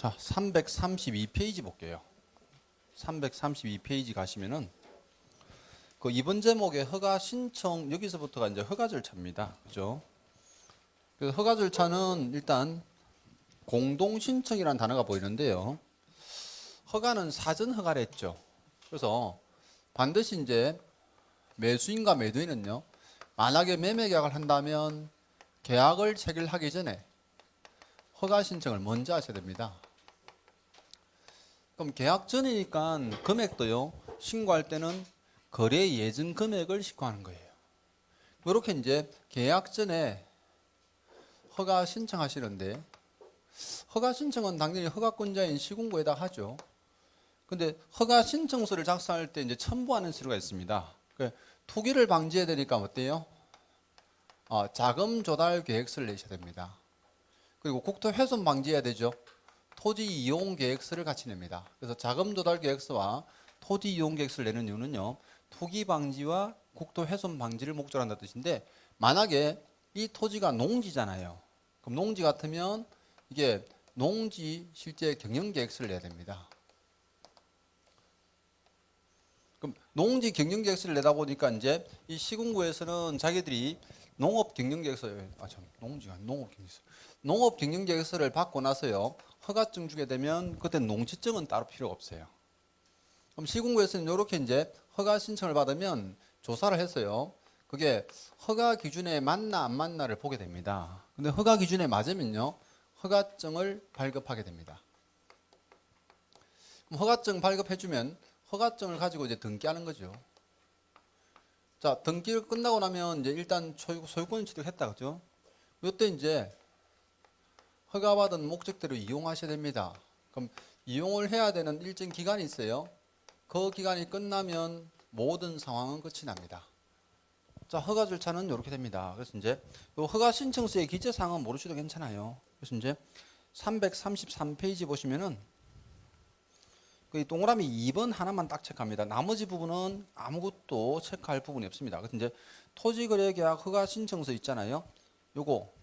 자, 332페이지 볼게요. 332페이지 가시면은 그 이번 제목의 허가 신청 여기서부터가 이제 허가 절차입니다. 그죠? 그래서 허가 절차는 일단 공동 신청이라는 단어가 보이는데요. 허가는 사전 허가를 했죠. 그래서 반드시 이제 매수인과 매도인은요. 만약에 매매 계약을 한다면 계약을 체결하기 전에 허가 신청을 먼저 하셔야 됩니다. 그럼 계약 전이니까 금액도요. 신고할 때는 거래 예정 금액을 신고하는 거예요. 이렇게 이제 계약 전에 허가 신청하시는데 허가 신청은 당연히 허가권자인 시군구에다 하죠. 근데 허가 신청서를 작성할 때 이제 첨부하는 서류가 있습니다. 투기를 방지해야 되니까 어때요? 자금 조달 계획서를 내셔야 됩니다. 그리고 국토 훼손 방지해야 되죠. 토지 이용 계획서를 같이 냅니다. 그래서 자금 조달 계획서와 토지 이용 계획서를 내는 이유는요. 투기 방지와 국토 훼손 방지를 목적으로 한다는 뜻인데 만약에 이 토지가 농지잖아요. 그럼 농지 같으면 이게 농지 실제 경영 계획서를 내야 됩니다. 그럼 농지 경영 계획서를 내다 보니까 이제 이 시군구에서는 자기들이 농업 경영 계획서 농업 경영 계획서를 받고 나서요. 허가증 주게 되면 그때 농지증은 따로 필요가 없어요. 그럼 시군구에서는 이렇게 이제 허가 신청을 받으면 조사를 해서요. 그게 허가 기준에 맞나 안 맞나를 보게 됩니다. 근데 허가 기준에 맞으면요. 허가증을 발급하게 됩니다. 그럼 허가증 발급해주면 허가증을 가지고 이제 등기하는 거죠. 자, 등기를 끝나고 나면 이제 일단 소유권 취득했다, 그죠? 이때 이제 허가받은 목적대로 이용하셔야 됩니다. 그럼 이용을 해야 되는 일정 기간이 있어요. 그 기간이 끝나면 모든 상황은 끝이 납니다. 자, 허가 절차는 이렇게 됩니다. 그래서 이제 요 허가 신청서의 기재사항은 모르셔도 괜찮아요. 그래서 이제 333페이지 보시면은 그 동그라미 2번 하나만 딱 체크합니다. 나머지 부분은 아무것도 체크할 부분이 없습니다. 그래서 이제 토지거래계약 허가 신청서 있잖아요. 요거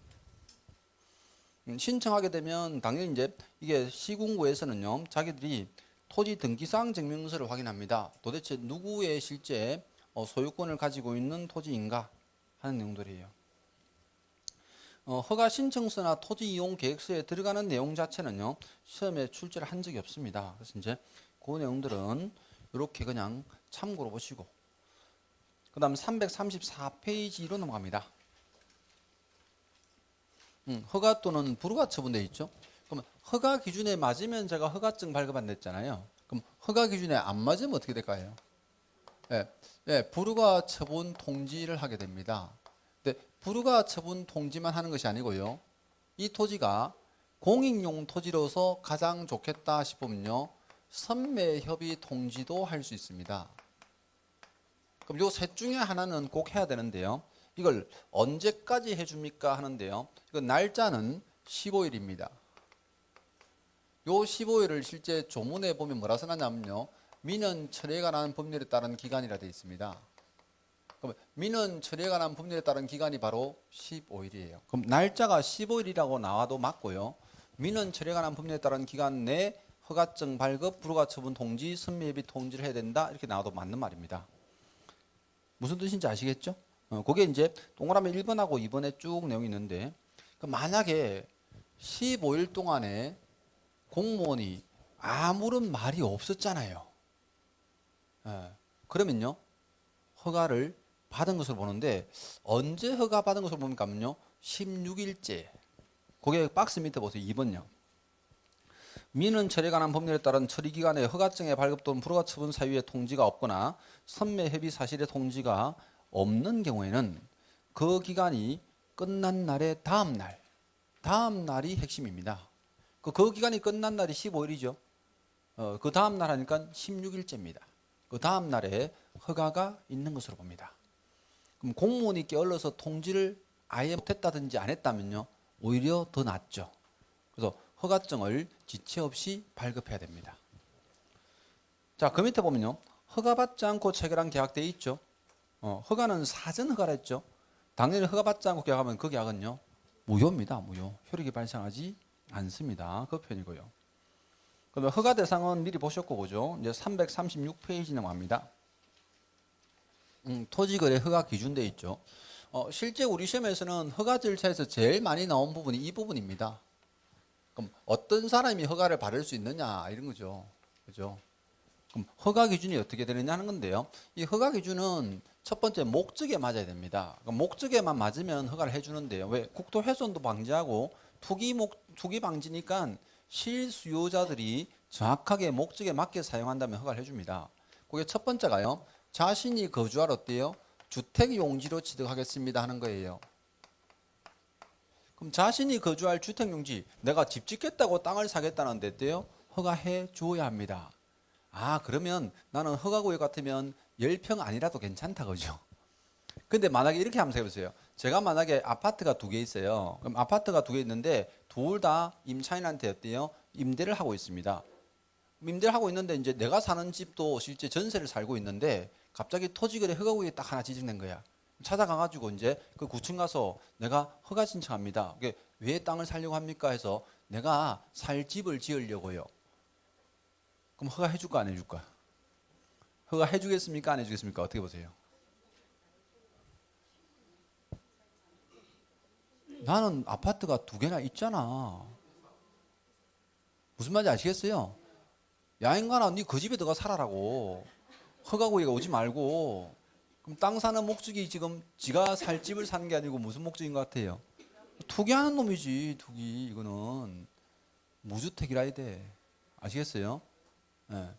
신청하게 되면 당연히 이제 이게 시군구에서는요. 자기들이 토지 등기사항 증명서를 확인합니다. 도대체 누구의 실제 소유권을 가지고 있는 토지인가 하는 내용들이에요. 허가 신청서나 토지 이용 계획서에 들어가는 내용 자체는요. 시험에 출제를 한 적이 없습니다. 그래서 이제 그 내용들은 이렇게 그냥 참고로 보시고 그 다음 334페이지로 넘어갑니다. 허가 또는 불허가 처분되어 있죠. 그럼 허가 기준에 맞으면 제가 허가증 발급한댔잖아요. 그럼 허가 기준에 안 맞으면 어떻게 될까요? 불허가 처분 통지를 하게 됩니다. 근데 불허가 처분 통지만 하는 것이 아니고요. 이 토지가 공익용 토지로서 가장 좋겠다 싶으면요. 선매협의 통지도 할 수 있습니다. 그럼 요 셋 중에 하나는 꼭 해야 되는데요. 이걸 언제까지 해줍니까 하는데요. 이거 날짜는 15일입니다. 요 15일을 실제 조문에 보면 뭐라 써놨냐면요. 민원 처리에 관한 법률에 따른 기간이라 되어 있습니다. 그럼 민원 처리에 관한 법률에 따른 기간이 바로 15일이에요. 그럼 날짜가 15일이라고 나와도 맞고요. 민원 처리에 관한 법률에 따른 기간 내 허가증 발급, 불허가 처분 통지, 선매협의 통지를 해야 된다. 이렇게 나와도 맞는 말입니다. 무슨 뜻인지 아시겠죠? 그게 이제 동그라미 1번하고 2번에 쭉 내용이 있는데 만약에 15일 동안에 공무원이 아무런 말이 없었잖아요. 그러면요. 허가를 받은 것으로 보는데 언제 허가 받은 것으로 봅니까요? 16일째. 거기에 박스 밑에 보세요. 2번요. 민원 처리에 관한 법률에 따른 처리기간에 허가증의 발급 또는 불허가 처분 사유의 통지가 없거나 선매협의 사실의 통지가 없는 경우에는 그 기간이 끝난 날의 다음 날이 핵심입니다. 그 기간이 끝난 날이 15일이죠. 그 다음 날 하니까 16일째입니다. 그 다음 날에 허가가 있는 것으로 봅니다. 그럼 공무원이 게을러서 통지를 아예 못했다든지 안 했다면요. 오히려 더 낫죠. 그래서 허가증을 지체 없이 발급해야 됩니다. 자, 그 밑에 보면요. 허가받지 않고 체결한 계약 되어 있죠. 허가는 사전 허가를 했죠. 당연히 허가받지 않고 계약하면 그 계약은요. 무효입니다. 무효. 효력이 발생하지 않습니다. 그 편이고요. 그러면 허가 대상은 미리 보셨고 보죠. 이제 336페이지 넘어갑니다. 토지거래 허가 기준돼 있죠. 실제 우리 시험에서는 허가 절차에서 제일 많이 나온 부분이 이 부분입니다. 그럼 어떤 사람이 허가를 받을 수 있느냐 이런 거죠. 그죠? 그럼 허가 기준이 어떻게 되느냐 하는 건데요. 이 허가 기준은 첫 번째 목적에 맞아야 됩니다. 그럼 목적에만 맞으면 허가를 해주는데요. 왜? 국토 훼손도 방지하고 투기 방지니까 실수요자들이 정확하게 목적에 맞게 사용한다면 허가를 해줍니다. 그게 첫 번째가요. 자신이 거주할 어때요? 주택 용지로 취득하겠습니다 하는 거예요. 그럼 자신이 거주할 주택 용지, 내가 집 짓겠다고 땅을 사겠다는데 어때요? 허가해 줘야 합니다. 아, 그러면 나는 허가구역 같으면 10평 아니라도 괜찮다 그죠? 근데 만약에 이렇게 한번 해보세요. 제가 만약에 아파트가 2개 있어요. 그럼 아파트가 2개 있는데 둘 다 임차인한테 어때요? 임대를 하고 있습니다. 임대를 하고 있는데 이제 내가 사는 집도 실제 전세를 살고 있는데 갑자기 토지거래 허가구역이 딱 하나 지정된 거야. 찾아가가지고 이제 그 구청 가서 내가 허가 신청합니다. 왜 땅을 살려고 합니까? 해서 내가 살 집을 지으려고요. 그럼 허가 해줄까 안 해줄까? 허가 해주겠습니까 안 해주겠습니까? 어떻게 보세요? 나는 아파트가 2개나 있잖아. 무슨 말인지 아시겠어요? 야 인간아, 네 그 집에 들어가 살아라고. 허가구역에 오지 말고. 그럼 땅 사는 목적이 지금 지가 살 집을 사는 게 아니고 무슨 목적인 것 같아요? 투기하는 놈이지. 투기. 이거는 무주택이라 해야 돼. 아시겠어요? 예.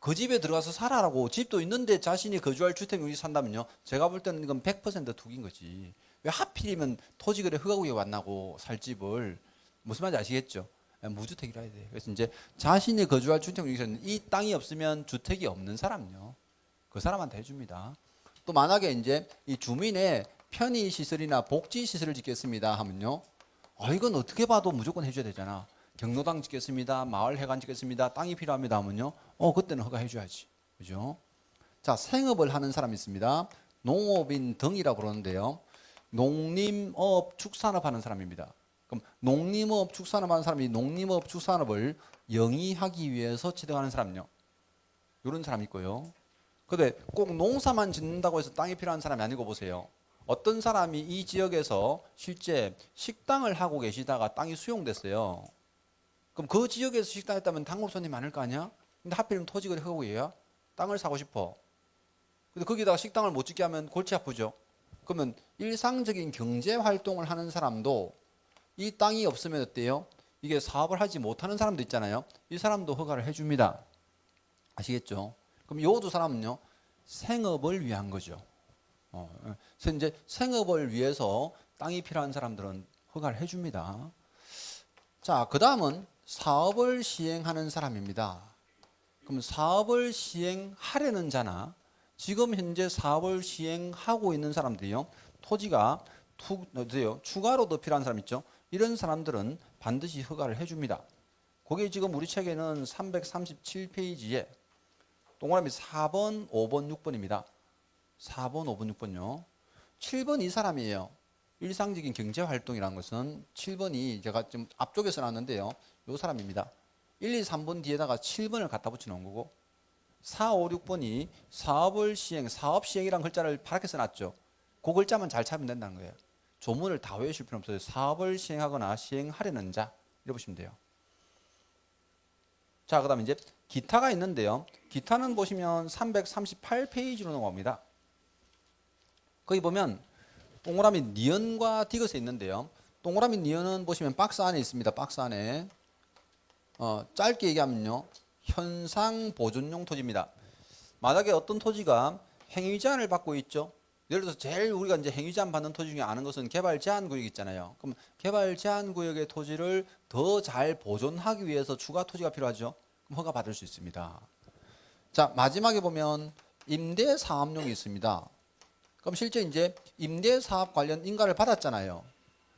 그 집에 들어가서 살아라고. 집도 있는데 자신이 거주할 주택 용지 산다면요, 제가 볼 때는 이건 100% 투기인 거지. 왜 하필이면 토지거래 허가구역에 왔나고 살 집을. 무슨 말인지 아시겠죠? 예, 무주택이라 해야 돼. 그래서 이제 자신이 거주할 주택 용지는 이 땅이 없으면 주택이 없는 사람요, 그 사람한테 해줍니다. 또 만약에 이제 이 주민의 편의 시설이나 복지 시설을 짓겠습니다 하면요, 이건 어떻게 봐도 무조건 해줘야 되잖아. 경로당 짓겠습니다, 마을 회관 짓겠습니다, 땅이 필요합니다 하면요, 그때는 허가해줘야지. 그죠? 자, 생업을 하는 사람이 있습니다. 농업인 등이라고 그러는데요. 농림업 축산업 하는 사람입니다. 그럼 농림업 축산업 하는 사람이 농림업 축산업을 영위하기 위해서 취득하는 사람요, 이런 사람이 있고요. 근데 꼭 농사만 짓는다고 해서 땅이 필요한 사람이 아니고 보세요. 어떤 사람이 이 지역에서 실제 식당을 하고 계시다가 땅이 수용됐어요. 그럼 그 지역에서 식당 했다면 단골 손님 많을 거 아니야? 근데 하필이면 토지거래 허가구역이야? 땅을 사고 싶어. 근데 거기다가 식당을 못 짓게 하면 골치 아프죠. 그러면 일상적인 경제 활동을 하는 사람도 이 땅이 없으면 어때요? 이게 사업을 하지 못하는 사람도 있잖아요. 이 사람도 허가를 해줍니다. 아시겠죠? 그럼 요 두 사람은요, 생업을 위한 거죠. 그래서 이제 생업을 위해서 땅이 필요한 사람들은 허가를 해줍니다. 자, 그 다음은 사업을 시행하는 사람입니다. 그럼 사업을 시행하려는 자나 지금 현재 사업을 시행하고 있는 사람들이요, 토지가 추가로 더 필요한 사람 있죠. 이런 사람들은 반드시 허가를 해줍니다. 그게 지금 우리 책에는 337페이지에 동그라미 4번, 5번, 6번입니다. 4번, 5번, 6번요. 7번 이 사람이에요. 일상적인 경제활동이라는 것은 7번이 제가 좀 앞쪽에 써놨는데요, 이 사람입니다. 1, 2, 3번 뒤에다가 7번을 갖다 붙여놓은 거고, 4, 5, 6번이 사업을 시행, 사업시행이라는 글자를 파랗게 써놨죠. 그 글자만 잘 찾으면 된다는 거예요. 조문을 다 외우실 필요 없어요. 사업을 시행하거나 시행하려는 자, 이렇게 보시면 돼요. 자, 그 다음에 이제 기타가 있는데요. 기타는 보시면 338페이지로 넘어갑니다. 거기 보면 동그라미 니은과 디귿이 있는데요. 동그라미 니은은 보시면 박스 안에 있습니다. 박스 안에. 짧게 얘기하면요, 현상 보존용 토지입니다. 만약에 어떤 토지가 행위 제한을 받고 있죠. 예를 들어서 제일 우리가 이제 행위 제한 받는 토지 중에 아는 것은 개발 제한 구역 있잖아요. 그럼 개발 제한 구역의 토지를 더 잘 보존하기 위해서 추가 토지가 필요하죠. 그럼 허가 받을 수 있습니다. 자, 마지막에 보면 임대 사업용이 있습니다. 그럼 실제 이제 임대 사업 관련 인가를 받았잖아요.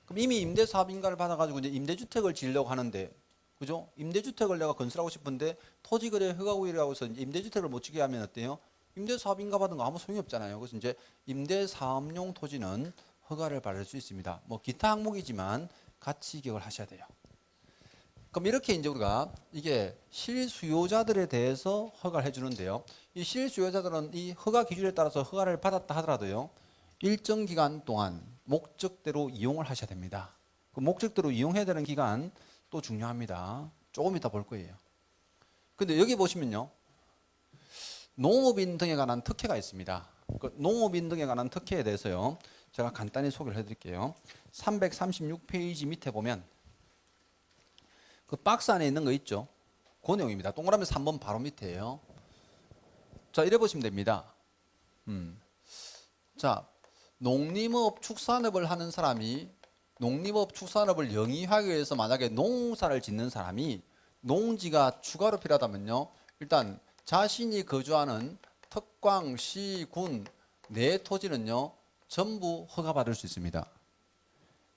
그럼 이미 임대 사업 인가를 받아가지고 이제 임대주택을 지으려고 하는데, 그죠? 임대주택을 내가 건설하고 싶은데 토지거래 허가구역이라고 해서 임대주택을 못 지게 하면 어때요? 임대사업 인가 받은 거 아무 소용이 없잖아요. 그래서 이제 임대사업용 토지는 허가를 받을 수 있습니다. 뭐 기타 항목이지만 같이 기억을 하셔야 돼요. 그럼 이렇게 이제 우리가 이게 실수요자들에 대해서 허가를 해주는데요. 이 실수요자들은 이 허가 기준에 따라서 허가를 받았다 하더라도요. 일정 기간 동안 목적대로 이용을 하셔야 됩니다. 그 목적대로 이용해야 되는 기간 또 중요합니다. 조금 이따 볼 거예요. 근데 여기 보시면요. 농업인 등에 관한 특혜가 있습니다. 그 농업인 등에 관한 특혜에 대해서요. 제가 간단히 소개를 해드릴게요. 336페이지 밑에 보면 그 박스 안에 있는 거 있죠? 그 내용입니다. 동그라미 3번 바로 밑에요. 자, 이래 보시면 됩니다. 자, 농림업 축산업을 하는 사람이 농림업 축산업을 영위하기 위해서 만약에 농사를 짓는 사람이 농지가 추가로 필요하다면요. 일단 자신이 거주하는 특광, 시, 군, 내 토지는요. 전부 허가받을 수 있습니다.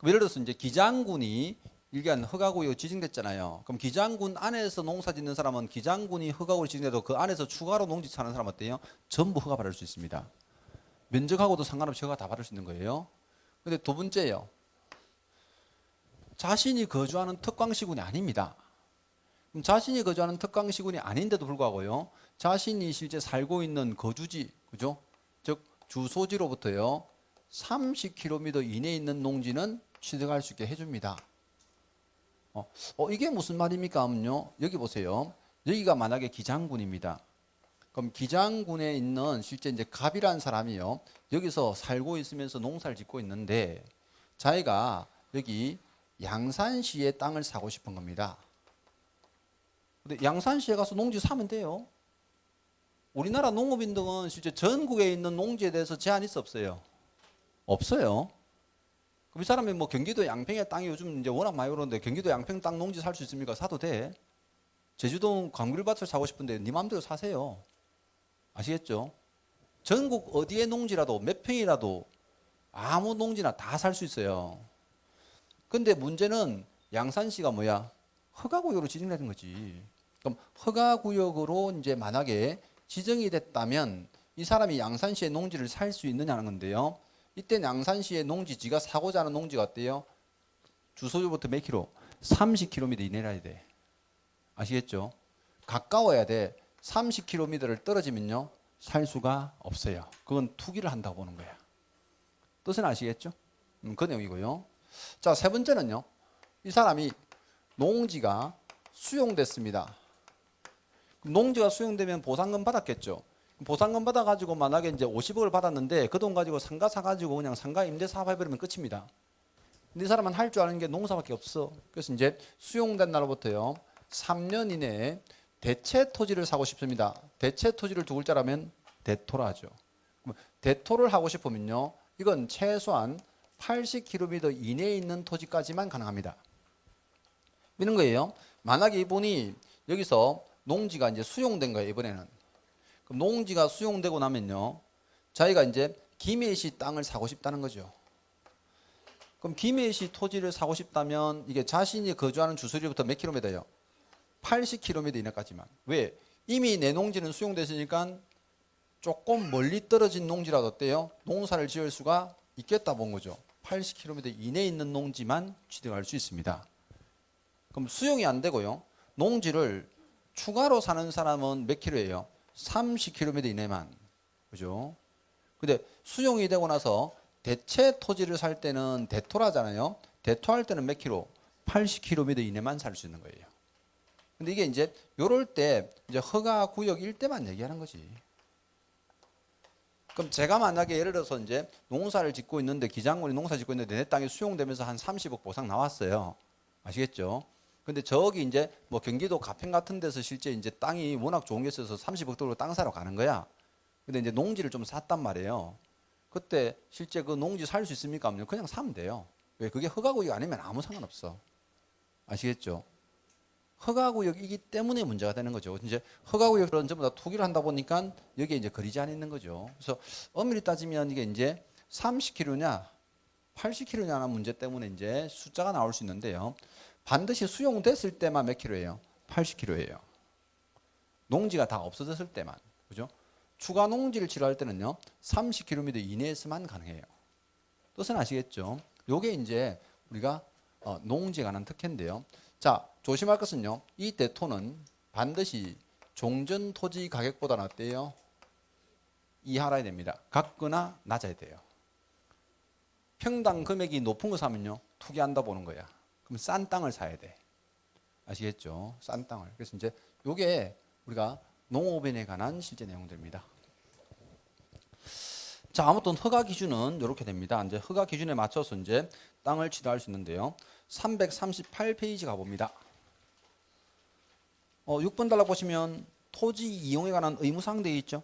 예를 들어서 이제 기장군이 일개한 허가구역 지정됐잖아요. 그럼 기장군 안에서 농사 짓는 사람은 기장군이 허가구역 지정돼도 그 안에서 추가로 농지 사는 사람 어때요? 전부 허가받을 수 있습니다. 면적하고도 상관없이 허가 다 받을 수 있는 거예요. 근데 두 번째요. 자신이 거주하는 특광시군이 아닙니다. 그럼 자신이 거주하는 특광시군이 아닌데도 불구하고요. 자신이 실제 살고 있는 거주지, 그죠? 즉 주소지로부터요. 30km 이내에 있는 농지는 취득할 수 있게 해줍니다. 이게 무슨 말입니까 하면요. 여기 보세요. 여기가 만약에 기장군입니다. 그럼 기장군에 있는 실제 이제 갑이라는 사람이요. 여기서 살고 있으면서 농사를 짓고 있는데 자기가 여기 양산시에 땅을 사고 싶은 겁니다. 근데 양산시에 가서 농지 사면 돼요. 우리나라 농업인 등은 실제 전국에 있는 농지에 대해서 제한이 있어 없어요? 없어요. 그럼 이 사람이 뭐 경기도 양평에 땅이 요즘 이제 워낙 많이 오르는데 경기도 양평 땅 농지 살 수 있습니까? 사도 돼. 제주도 광귤밭을 사고 싶은데 네 마음대로 사세요. 아시겠죠? 전국 어디에 농지라도 몇 평이라도 아무 농지나 다 살 수 있어요. 근데 문제는 양산시가 뭐야? 허가구역으로 지정되는 거지. 그럼 허가구역으로 이제 만약에 지정이 됐다면 이 사람이 양산시의 농지를 살 수 있느냐는 건데요. 이때 양산시의 농지지가 사고자 하는 농지가 어때요? 주소지부터 몇 킬로? 30km 이내라야 돼. 아시겠죠? 가까워야 돼. 30km를 떨어지면요. 살 수가 없어요. 그건 투기를 한다고 보는 거야. 뜻은 아시겠죠? 그 내용이고요. 자, 세 번째는요. 이 사람이 농지가 수용됐습니다. 농지가 수용되면 보상금 받았겠죠. 보상금 받아가지고 만약에 이제 50억을 받았는데 그 돈 가지고 상가 사가지고 그냥 상가 임대 사업 해버리면 끝입니다. 근데 이 사람은 할 줄 아는 게 농사밖에 없어. 그래서 이제 수용된 날부터요 3년 이내에 대체 토지를 사고 싶습니다. 대체 토지를 두 글자라면 대토라 하죠. 대토를 하고 싶으면요 이건 최소한 80km 이내에 있는 토지까지만 가능합니다. 이런 거예요. 만약에 이분이 여기서 농지가 이제 수용된 거예요. 이번에는. 그럼 농지가 수용되고 나면요. 자기가 이제 김해시 땅을 사고 싶다는 거죠. 그럼 김해시 토지를 사고 싶다면 이게 자신이 거주하는 주소지부터 몇 킬로미터예요? 80km 이내까지만. 왜? 이미 내 농지는 수용됐으니까 조금 멀리 떨어진 농지라도 어때요? 농사를 지을 수가 있겠다 본 거죠. 80km 이내에 있는 농지만 취득할 수 있습니다. 그럼 수용이 안 되고요. 농지를 추가로 사는 사람은 몇 킬로예요? 30km 이내만. 그죠? 근데 수용이 되고 나서 대체 토지를 살 때는 대토라잖아요. 대토할 때는 몇 킬로? 80km 이내만 살 수 있는 거예요. 근데 이게 이제 요럴 때 이제 허가 구역일 때만 얘기하는 거지. 그럼 제가 만약에 예를 들어서 이제 농사를 짓고 있는데 기장군이 농사 짓고 있는데 내 땅이 수용되면서 한 30억 보상 나왔어요. 아시겠죠? 근데 저기 이제 뭐 경기도 가평 같은 데서 실제 이제 땅이 워낙 좋은 게 있어서 30억 들고 땅 사러 가는 거야. 근데 이제 농지를 좀 샀단 말이에요. 그때 실제 그 농지 살 수 있습니까? 하면 그냥 사면 돼요. 왜? 그게 허가구역 아니면 아무 상관없어. 아시겠죠? 허가구역이기 때문에 문제가 되는 거죠. 이제 허가구역은 전부 다 투기를 한다 보니까 여기에 이제 거리 제한이 있는 거죠. 그래서 엄밀히 따지면 이게 이제 30km냐 80km냐는 문제 때문에 이제 숫자가 나올 수 있는데요. 반드시 수용됐을 때만 몇 킬로예요? 80km예요. 농지가 다 없어졌을 때만. 그죠? 추가 농지를 치료할 때는요. 30km 이내에서만 가능해요. 뜻은 아시겠죠? 요게 이제 우리가 농지에 관한 특혜인데요. 자, 조심할 것은요. 이 대토는 반드시 종전 토지 가격보다는 어때요? 이하라야 됩니다. 같거나 낮아야 돼요. 평당 금액이 높은 거 사면요. 투기한다 보는 거야. 그럼 싼 땅을 사야 돼. 아시겠죠? 싼 땅을. 그래서 이제 요게 우리가 농업인에 관한 실제 내용들입니다. 자, 아무튼 허가 기준은 이렇게 됩니다. 이제 허가 기준에 맞춰서 이제 땅을 취득할 수 있는데요. 338페이지 가봅니다. 6번 달락 보시면 토지 이용에 관한 의무사항 되어 있죠.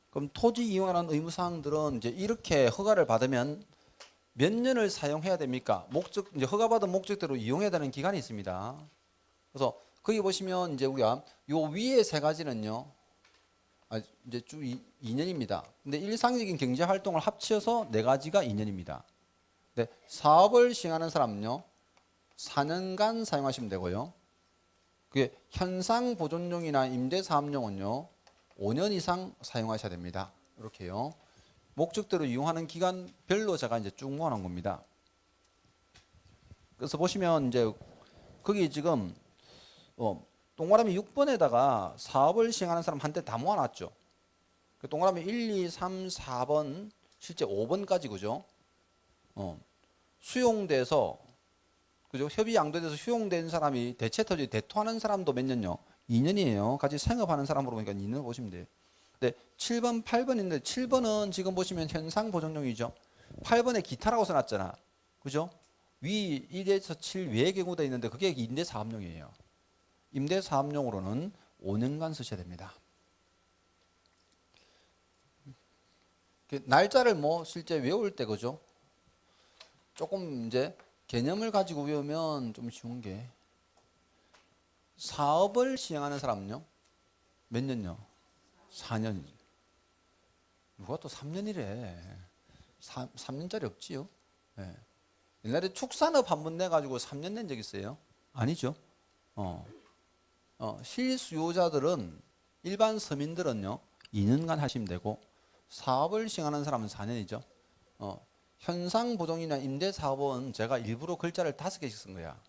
그럼 토지 이용에 관한 의무사항들은 이제 이렇게 허가를 받으면 몇 년을 사용해야 됩니까? 이제 허가받은 목적대로 이용해야 되는 기간이 있습니다. 그래서 거기 보시면 이제 우리가 요 위에 세 가지는요. 이제 쭉 2년입니다. 근데 일상적인 경제 활동을 합쳐서 네 가지가 2년입니다. 네, 사업을 시행하는 사람은요. 4년간 사용하시면 되고요. 그게 현상 보존용이나 임대 사업용은요. 5년 이상 사용하셔야 됩니다. 이렇게요. 목적대로 이용하는 기간별로 제가 이제 쭉 모아놓은 겁니다. 그래서 보시면 이제 거기 지금 동그라미 6번에다가 사업을 시행하는 사람 한테 다 모아놨죠. 그 동그라미 1, 2, 3, 4번 실제 5번까지 그죠? 수용돼서 그죠? 협의 양도돼서 수용된 사람이 대체토지 대토하는 사람도 몇 년요? 2년이에요. 같이 생업하는 사람으로 보니까 2년 보시면 돼요. 네, 7번, 8번인데 7번은 지금 보시면 현상 보존용이죠. 8번에 기타라고 써놨잖아. 그죠? 위 1에서 7 외의 경우도 있는데 그게 임대 사업용이에요. 임대 사업용으로는 5년간 쓰셔야 됩니다. 날짜를 뭐 실제 외울 때 그죠? 조금 이제 개념을 가지고 외우면 좀 쉬운 게 사업을 시행하는 사람은요? 몇 년요? 4년. 누가 또 3년이래. 3년짜리 없지요? 네. 옛날에 축산업 한 번 내가지고 3년 낸 적 있어요? 아니죠. 실수요자들은 일반 서민들은요 2년간 하시면 되고 사업을 시행하는 사람은 4년이죠. 현상보존이나 임대사업은 제가 일부러 글자를 5개씩 쓴 거야.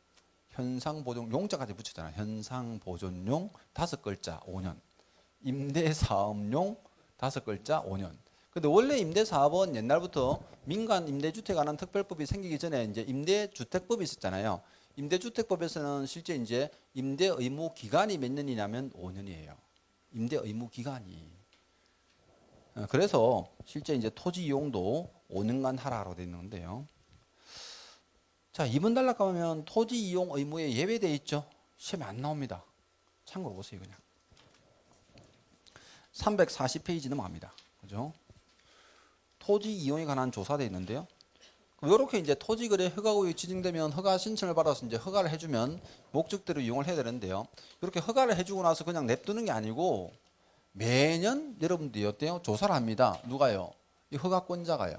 현상보존 용자까지 붙였잖아. 현상보존용 5글자 5년. 임대사업용 5글자 5년. 근데 원래 임대사업은 옛날부터 민간 임대주택 관한 특별법이 생기기 전에 이제 임대주택법이 있었잖아요. 임대주택법에서는 실제 이제 임대 의무 기간이 몇 년이냐면 5년이에요. 임대 의무 기간이. 그래서 실제 이제 토지 이용도 5년간 하라고 되어 있는데요. 자, 2번 단락 가면 토지 이용 의무에 예외되어 있죠. 시험에 안 나옵니다. 참고로 보세요, 그냥. 340페이지 넘어갑니다. 그죠? 토지 이용에 관한 조사되어 있는데요. 이렇게 이제 토지거래 허가구역이 지정되면 허가 신청을 받아서 이제 허가를 해주면 목적대로 이용을 해야 되는데요. 이렇게 허가를 해주고 나서 그냥 냅두는 게 아니고 매년 여러분들이 어때요? 조사를 합니다. 누가요? 이 허가권자가요.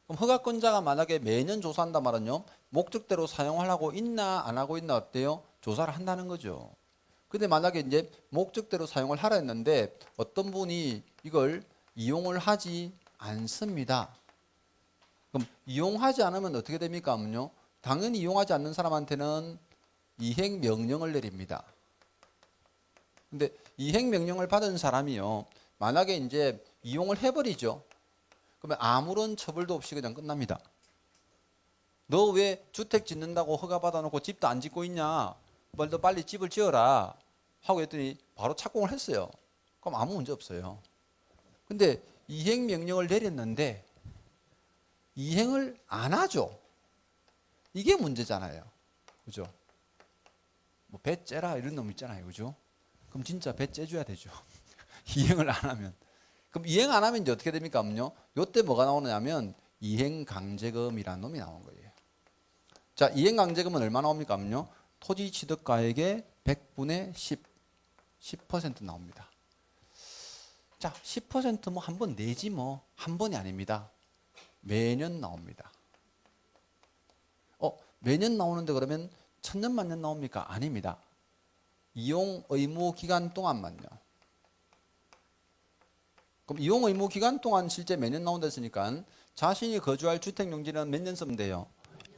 그럼 허가권자가 만약에 매년 조사한단 말은요. 목적대로 사용하려고 있나 안 하고 있나 어때요? 조사를 한다는 거죠. 근데 만약에 이제 목적대로 사용을 하라 했는데 어떤 분이 이걸 이용을 하지 않습니다. 그럼 이용하지 않으면 어떻게 됩니까? 하면요. 당연히 이용하지 않는 사람한테는 이행 명령을 내립니다. 근데 이행 명령을 받은 사람이요. 만약에 이제 이용을 해버리죠. 그러면 아무런 처벌도 없이 그냥 끝납니다. 너 왜 주택 짓는다고 허가 받아놓고 집도 안 짓고 있냐? 너 빨리 집을 지어라. 하고 했더니 바로 착공을 했어요. 그럼 아무 문제 없어요. 근데 이행 명령을 내렸는데 이행을 안 하죠. 이게 문제잖아요. 그죠? 뭐 배 째라 이런 놈 있잖아요. 그죠? 그럼 진짜 배 째줘야 되죠. 이행을 안 하면. 그럼 이행 안 하면 이제 어떻게 됩니까? 하면요. 요때 뭐가 나오느냐면 이행강제금이라는 놈이 나온 거예요. 자, 이행강제금은 얼마 나옵니까? 하면요. 토지 취득가액의 100분의 10% 나옵니다. 자, 10% 뭐 한 번 내지 뭐 한 번이 아닙니다. 매년 나옵니다. 매년 나오는데 그러면 천년 만년 나옵니까? 아닙니다. 이용 의무 기간 동안만요. 그럼 이용 의무 기간 동안 실제 매년 나온다 했으니까 자신이 거주할 주택 용지는 몇 년 쓰면 돼요?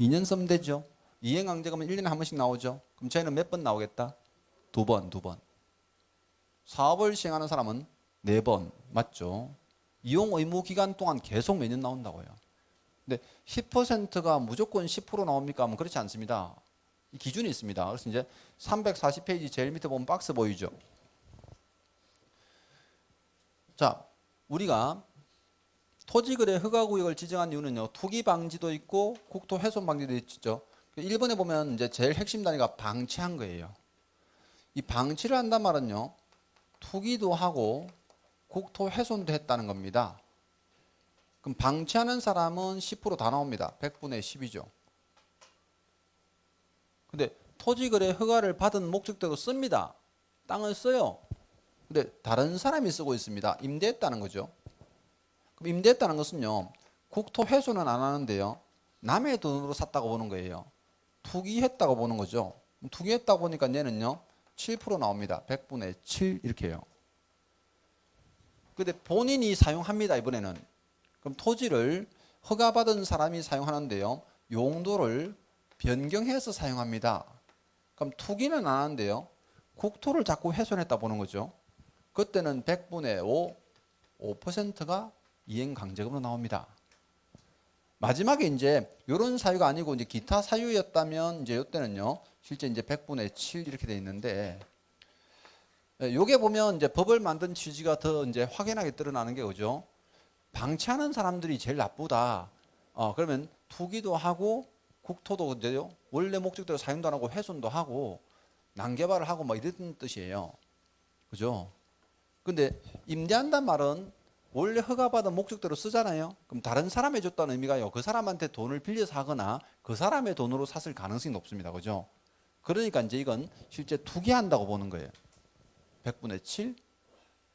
2년 쓰면 되죠. 이행강제금은 1년에 한 번씩 나오죠. 그럼 쟤는 몇 번 나오겠다? 두 번. 사업을 시행하는 사람은 4번. 맞죠? 이용 의무 기간 동안 계속 매년 나온다고요. 근데 10%가 무조건 10% 나옵니까? 하면 그렇지 않습니다. 이 기준이 있습니다. 그래서 이제 340페이지 제일 밑에 보면 박스 보이죠? 자, 우리가 토지거래 허가구역을 지정한 이유는요, 투기 방지도 있고 국토 훼손 방지도 있죠. 1번에 보면 이제 제일 핵심 단위가 방치한 거예요. 이 방치를 한단 말은요, 투기도 하고 국토 훼손도 했다는 겁니다. 그럼 방치하는 사람은 10%다 나옵니다. 100분의 10이죠. 근데 토지거래 허가를 받은 목적대로 씁니다. 땅을 써요. 근데 다른 사람이 쓰고 있습니다. 임대했다는 거죠. 그럼 임대했다는 것은요, 국토 훼손은 안 하는데요, 남의 돈으로 샀다고 보는 거예요. 투기했다고 보는 거죠. 투기했다고 보니까 얘는요, 7% 나옵니다. 100분의 7 이렇게 해요. 근데 본인이 사용합니다. 이번에는. 그럼 토지를 허가받은 사람이 사용하는데요, 용도를 변경해서 사용합니다. 그럼 투기는 안 하는데요, 국토를 자꾸 훼손했다 보는 거죠. 그때는 100분의 5%가 이행강제금으로 나옵니다. 마지막에 이제 이런 사유가 아니고 이제 기타 사유였다면 이제 이때는요, 실제 이제 100분의 7 이렇게 돼 있는데, 요게 보면 이제 법을 만든 취지가 더 이제 확연하게 드러나는 게 그죠? 방치하는 사람들이 제일 나쁘다. 그러면 투기도 하고 국토도 이제요, 원래 목적대로 사용도 안 하고 훼손도 하고 난개발을 하고 뭐 이런 뜻이에요. 그죠? 근데 임대한단 말은 원래 허가받은 목적대로 쓰잖아요. 그럼 다른 사람이 줬다는 의미가요, 그 사람한테 돈을 빌려서 하거나 그 사람의 돈으로 샀을 가능성이 높습니다. 그죠? 그러니까 이제 이건 실제 투기한다고 보는 거예요. 100분의 7.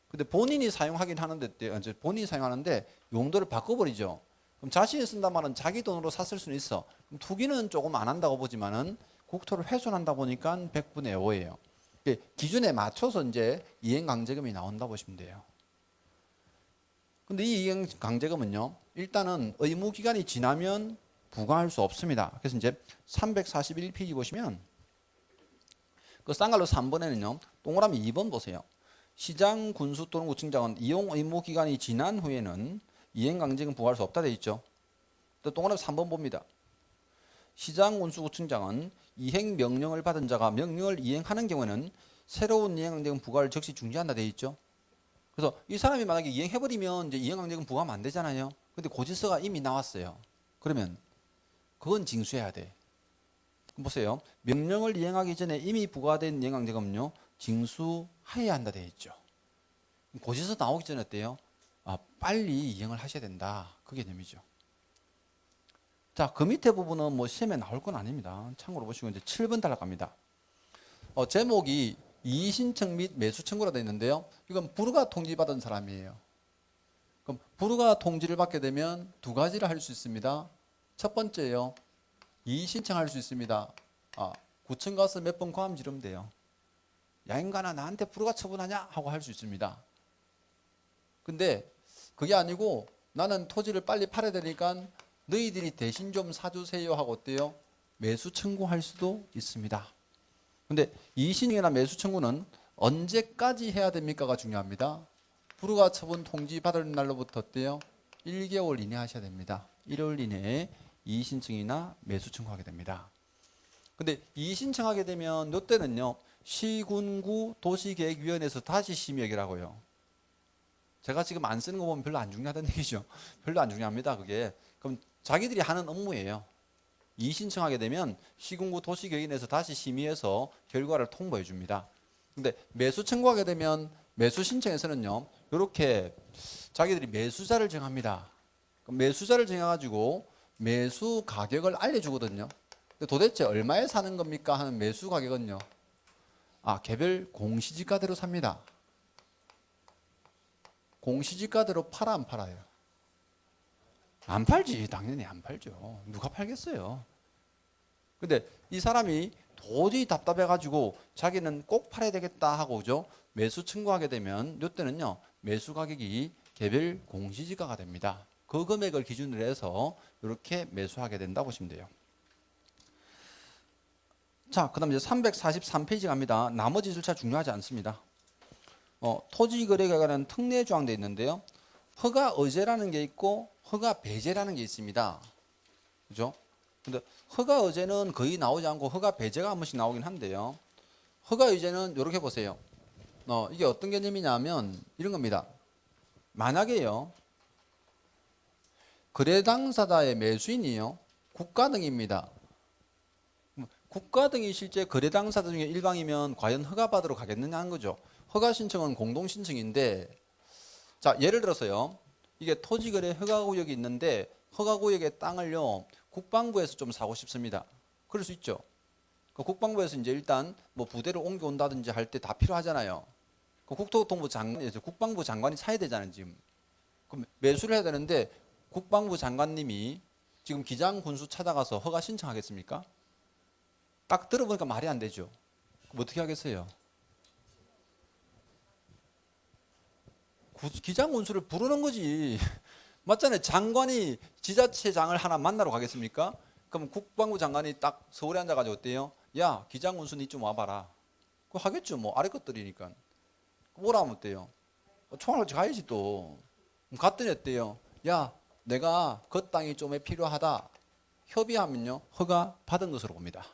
근데 본인이 사용하긴 하는데, 이제 본인이 사용하는데 용도를 바꿔버리죠. 그럼 자신이 쓴단 말은 자기 돈으로 샀을 수는 있어. 그럼 투기는 조금 안 한다고 보지만은 국토를 훼손한다 보니까 100분의 5예요. 기준에 맞춰서 이제 이행강제금이 나온다 보시면 돼요. 근데 이 이행강제금은요, 일단은 의무기간이 지나면 부과할 수 없습니다. 그래서 이제 341페이지 보시면 그 쌍갈로 3번에는요, 동그라미 2번 보세요. 시장, 군수 또는 구청장은 이용 의무 기간이 지난 후에는 이행강제금 부과할 수 없다 돼 있죠. 또 동그라미 3번 봅니다. 시장, 군수, 구청장은 이행 명령을 받은 자가 명령을 이행하는 경우에는 새로운 이행강제금 부과를 즉시 중지한다 돼 있죠. 그래서 이 사람이 만약에 이행해버리면 이제 이행강제금 부과하면 안 되잖아요. 근데 고지서가 이미 나왔어요. 그러면 그건 징수해야 돼. 보세요. 명령을 이행하기 전에 이미 부과된 이행강제금은요, 징수해야 한다 되어 있죠. 고지서 나오기 전에 어때요? 빨리 이행을 하셔야 된다. 그 개념이죠. 자, 그 밑에 부분은 뭐 시험에 나올 건 아닙니다. 참고로 보시고 이제 7번 탈락합니다. 제목이 이의신청 및 매수 청구라 되어 있는데요, 이건 불허가 통지받은 사람이에요. 그럼 불허가 통지를 받게 되면 두 가지를 할 수 있습니다. 첫 번째요, 이의신청할 수 있습니다. 구청 가서 몇 번 고함 지르면 돼요. 야 인간아, 나한테 불허가 처분하냐? 하고 할 수 있습니다. 근데 그게 아니고 나는 토지를 빨리 팔아야 되니까 너희들이 대신 좀 사주세요 하고 어때요? 매수 청구할 수도 있습니다. 근데 이의신청이나 매수 청구는 언제까지 해야 됩니까가 중요합니다. 불허가 처분 통지 받을 날로부터 어때요? 1개월 이내 하셔야 됩니다. 1월 이내에 이의신청이나 매수 청구하게 됩니다. 근데 이의신청하게 되면 이때는요, 시군구 도시계획위원회에서 다시 심의하기라고요. 제가 지금 안 쓰는 거 보면 별로 안 중요하다는 얘기죠. 별로 안 중요합니다. 그게. 그럼 자기들이 하는 업무예요. 이의신청하게 되면 시군구 도시계획위원회에서 다시 심의해서 결과를 통보해 줍니다. 근데 매수 청구하게 되면 매수 신청에서는요, 이렇게 자기들이 매수자를 정합니다. 매수자를 정해가지고 매수 가격을 알려주거든요. 근데 도대체 얼마에 사는 겁니까 하는 매수 가격은요, 개별 공시지가대로 삽니다. 공시지가대로 팔아 안 팔아요? 안 팔지. 당연히 안 팔죠. 누가 팔겠어요. 근데 이 사람이 도저히 답답해가지고 자기는 꼭 팔아야 되겠다 하고 그죠? 매수 청구하게 되면 이때는요, 매수 가격이 개별 공시지가가 됩니다. 그 금액을 기준으로 해서 이렇게 매수하게 된다고 보시면 돼요. 자, 그다음 이제 343페이지 갑니다. 나머지 절차 중요하지 않습니다. 토지 거래에 관한 특례 조항도 있는데요. 허가 의제라는 게 있고 허가 배제라는 게 있습니다. 그죠? 근데 허가 의제는 거의 나오지 않고 허가 배제가 한 번씩 나오긴 한데요. 허가 의제는 이렇게 보세요. 이게 어떤 개념이냐면 이런 겁니다. 만약에요. 거래 당사자의 매수인이요. 국가 등입니다. 국가 등이 실제 거래 당사자 중에 일방이면 과연 허가받으러 가겠느냐 하는 거죠. 허가 신청은 공동 신청인데, 자, 예를 들어서요. 이게 토지거래 허가구역이 있는데 허가구역의 땅을요. 국방부에서 좀 사고 싶습니다. 그럴 수 있죠. 국방부에서 이제 일단 뭐 부대를 옮겨온다든지 할 때 다 필요하잖아요. 국토교통부 장관에서 국방부 장관이 사야 되잖아요, 지금. 그럼 매수를 해야 되는데 국방부 장관님이 지금 기장군수 찾아가서 허가 신청하겠습니까? 딱 들어보니까 말이 안 되죠. 그럼 어떻게 하겠어요? 기장군수를 부르는 거지. 맞잖아요. 장관이 지자체장을 하나 만나러 가겠습니까? 그럼 국방부 장관이 딱 서울에 앉아가지고 어때요? 야, 기장군수 니 좀 와봐라. 그거 하겠죠. 뭐 아래 것들이니까. 뭐라 하면 어때요? 총알을 가야지 또. 갔더니 어때요? 야, 내가 그 땅이 좀 필요하다. 협의하면요. 허가 받은 것으로 봅니다.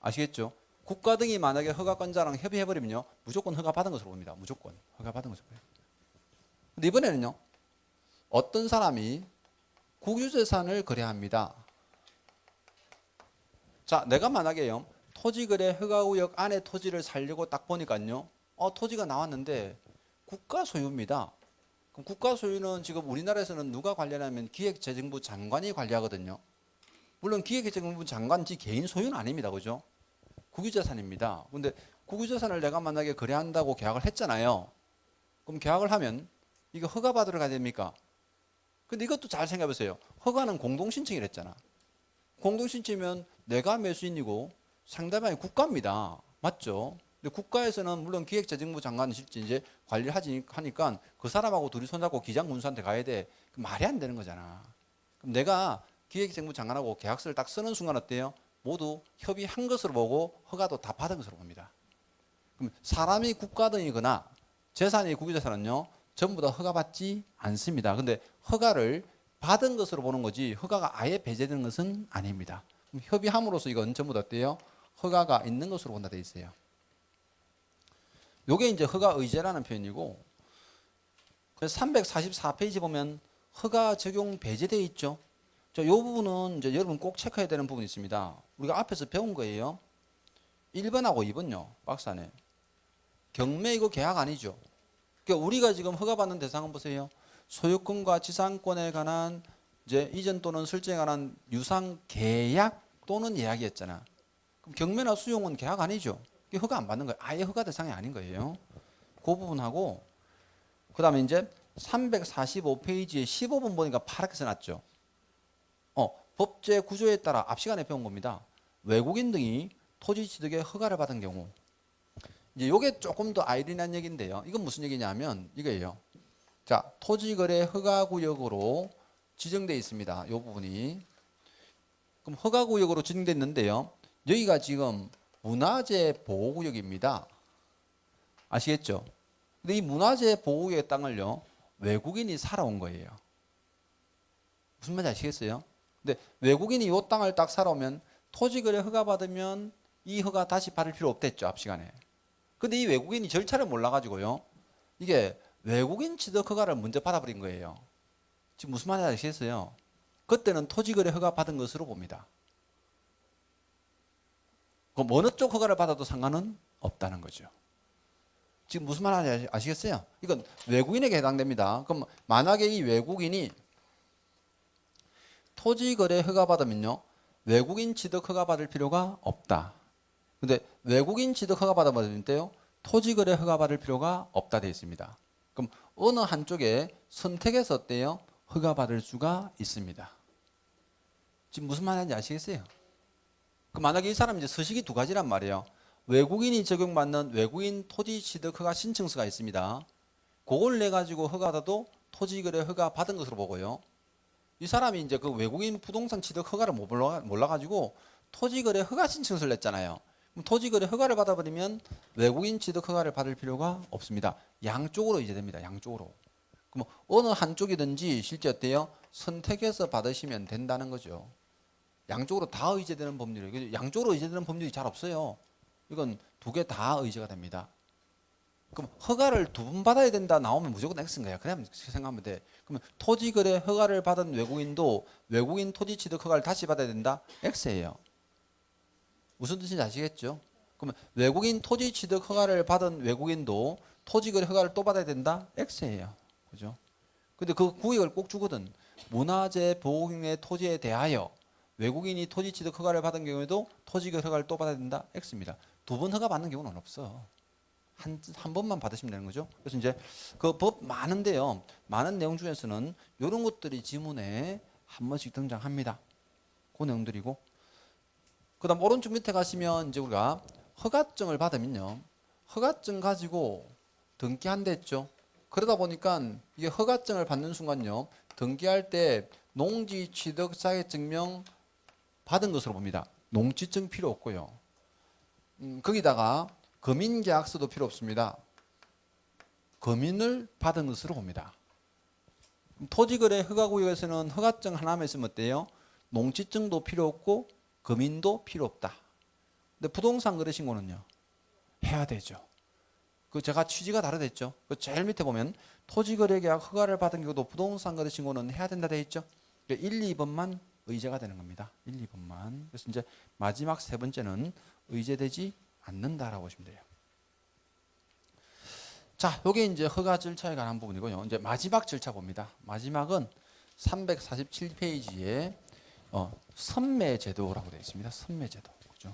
아시겠죠? 국가 등이 만약에 허가권자랑 협의해버리면요. 무조건 허가 받은 것으로 봅니다. 무조건. 허가 받은 것으로 봐요. 근데 이번에는요. 어떤 사람이 국유재산을 거래합니다. 자, 내가 만약에요. 토지거래 허가구역 안에 토지를 살려고 딱 보니까요. 토지가 나왔는데 국가 소유입니다. 그럼 국가 소유는 지금 우리나라에서는 누가 관리하냐면 기획재정부 장관이 관리하거든요. 물론 기획재정부 장관지 개인 소유는 아닙니다. 그죠? 국유재산입니다. 근데 국유재산을 내가 만약에 거래한다고 계약을 했잖아요. 그럼 계약을 하면 이거 허가 받으러 가야 됩니까? 근데 이것도 잘 생각해 보세요. 허가는 공동신청이라 했잖아. 공동신청이면 내가 매수인이고 상대방이 국가입니다. 맞죠? 근데 국가에서는 물론 기획재정부 장관이 실제 이제 관리를 하니까 그 사람하고 둘이 손잡고 기장군수한테 가야 돼. 말이 안 되는 거잖아. 그럼 내가 기획재정부 장관하고 계약서를 딱 쓰는 순간 어때요? 모두 협의한 것으로 보고 허가도 다 받은 것으로 봅니다. 그럼 사람이 국가 등이거나 재산이 국유재산은요. 전부 다 허가받지 않습니다. 근데 허가를 받은 것으로 보는 거지 허가가 아예 배제되는 것은 아닙니다. 그럼 협의함으로써 이건 전부 다 어때요? 허가가 있는 것으로 본다 돼 있어요. 요게 이제 허가 의제라는 표현이고 344페이지 보면 허가 적용 배제되어 있죠. 자, 이 부분은 이제 여러분 꼭 체크해야 되는 부분이 있습니다. 우리가 앞에서 배운 거예요. 1번하고 2번요. 박스 안에. 경매 이거 계약 아니죠. 그러니까 우리가 지금 허가받는 대상은 보세요. 소유권과 지상권에 관한 이제 이전 또는 설정에 관한 유상 계약 또는 예약이었잖아. 그럼 경매나 수용은 계약 아니죠. 허가 안 받는 거예요. 아예 허가 대상이 아닌 거예요. 그 부분하고 그다음에 이제 345페이지에 15번 보니까 파랗게 써놨죠. 법제 구조에 따라 앞 시간에 배운 겁니다. 외국인 등이 토지 취득에 허가를 받은 경우 이제 요게 조금 더 아이러니한 얘기인데요. 이건 무슨 얘기냐면 이거예요. 자, 토지거래 허가구역으로 지정되어 있습니다. 요 부분이. 그럼 허가구역으로 지정되어 있는데요. 여기가 지금 문화재 보호구역입니다. 아시겠죠? 근데 이 문화재 보호구역의 땅을요. 외국인이 살아온 거예요. 무슨 말인지 아시겠어요? 근데 외국인이 이 땅을 딱 살아오면 토지거래 허가 받으면 이 허가 다시 받을 필요 없댔죠. 앞 시간에. 근데 이 외국인이 절차를 몰라가지고요. 이게 외국인 취득 허가를 먼저 받아버린 거예요. 지금 무슨 말인지 아시겠어요? 그때는 토지거래 허가 받은 것으로 봅니다. 그럼 어느 쪽 허가를 받아도 상관은 없다는 거죠. 지금 무슨 말인지 아시겠어요? 이건 외국인에게 해당됩니다. 그럼 만약에 이 외국인이 토지거래 허가 받으면요. 외국인 취득 허가 받을 필요가 없다. 근데 외국인 취득 허가 받아버릴 때요. 토지거래 허가 받을 필요가 없다 되어 있습니다. 그럼 어느 한쪽에 선택해서 어때요? 허가 받을 수가 있습니다. 지금 무슨 말인지 아시겠어요? 그 만약에 이 사람 이제 서식이 두 가지란 말이에요. 외국인이 적용받는 외국인 토지 취득 허가 신청서가 있습니다. 그걸 내 가지고 허가 받아도 토지거래 허가 받은 것으로 보고요. 이 사람이 이제 그 외국인 부동산 취득 허가를 몰라 가지고 토지거래 허가 신청서를 냈잖아요. 그럼 토지거래 허가를 받아버리면 외국인 취득 허가를 받을 필요가 없습니다. 양쪽으로 이제됩니다. 양쪽으로. 그럼 어느 한쪽이든지 실제 어때요? 선택해서 받으시면 된다는 거죠. 양쪽으로 다 의제되는 법률이에요. 양쪽으로 의제되는 법률이 잘 없어요. 이건 두 개 다 의제가 됩니다. 그럼 허가를 두 번 받아야 된다 나오면 무조건 X인 거야. 그냥 생각하면 돼. 그러면 토지거래 허가를 받은 외국인도 외국인 토지 취득 허가를 다시 받아야 된다? X예요. 무슨 뜻인지 아시겠죠? 그러면 외국인 토지 취득 허가를 받은 외국인도 토지거래 허가를 또 받아야 된다? X예요. 그죠? 근데 그 구역을 꼭 주거든. 문화재 보호의 토지에 대하여 외국인이 토지 취득 허가를 받은 경우에도 토지거래 허가를 또 받아야 된다? X입니다. 두 번 허가 받는 경우는 없어. 한 번만 받으시면 되는 거죠. 그래서 이제 그 법 많은데요. 많은 내용 중에서는 이런 것들이 지문에 한 번씩 등장합니다. 그 내용들이고. 그 다음 오른쪽 밑에 가시면 이제 우리가 허가증을 받으면요. 허가증 가지고 등기한다 했죠. 그러다 보니까 이게 허가증을 받는 순간요. 등기할 때 농지 취득 자격증명 받은 것으로 봅니다. 농지증 필요 없고요. 거기다가 금인계약서도 필요 없습니다. 금인을 받은 것으로 봅니다. 토지거래 허가구역에서는 허가증 하나만 있으면 어때요? 농지증도 필요 없고 금인도 필요 없다. 근데 부동산 거래신 거는요? 해야 되죠. 그 제가 취지가 다르댔죠. 그 제일 밑에 보면 토지거래계약 허가를 받은 경우도 부동산 거래신 거는 해야 된다 돼 있죠. 1, 2번만 의제가 되는 겁니다. 1, 2번만. 그래서 이제 마지막 세 번째는 의제되지 않는다라고 보시면 돼요. 자, 요게 이제 허가 절차에 관한 부분이고요. 이제 마지막 절차 봅니다. 마지막은 347페이지에 선매제도라고 되어 있습니다. 선매제도. 그죠?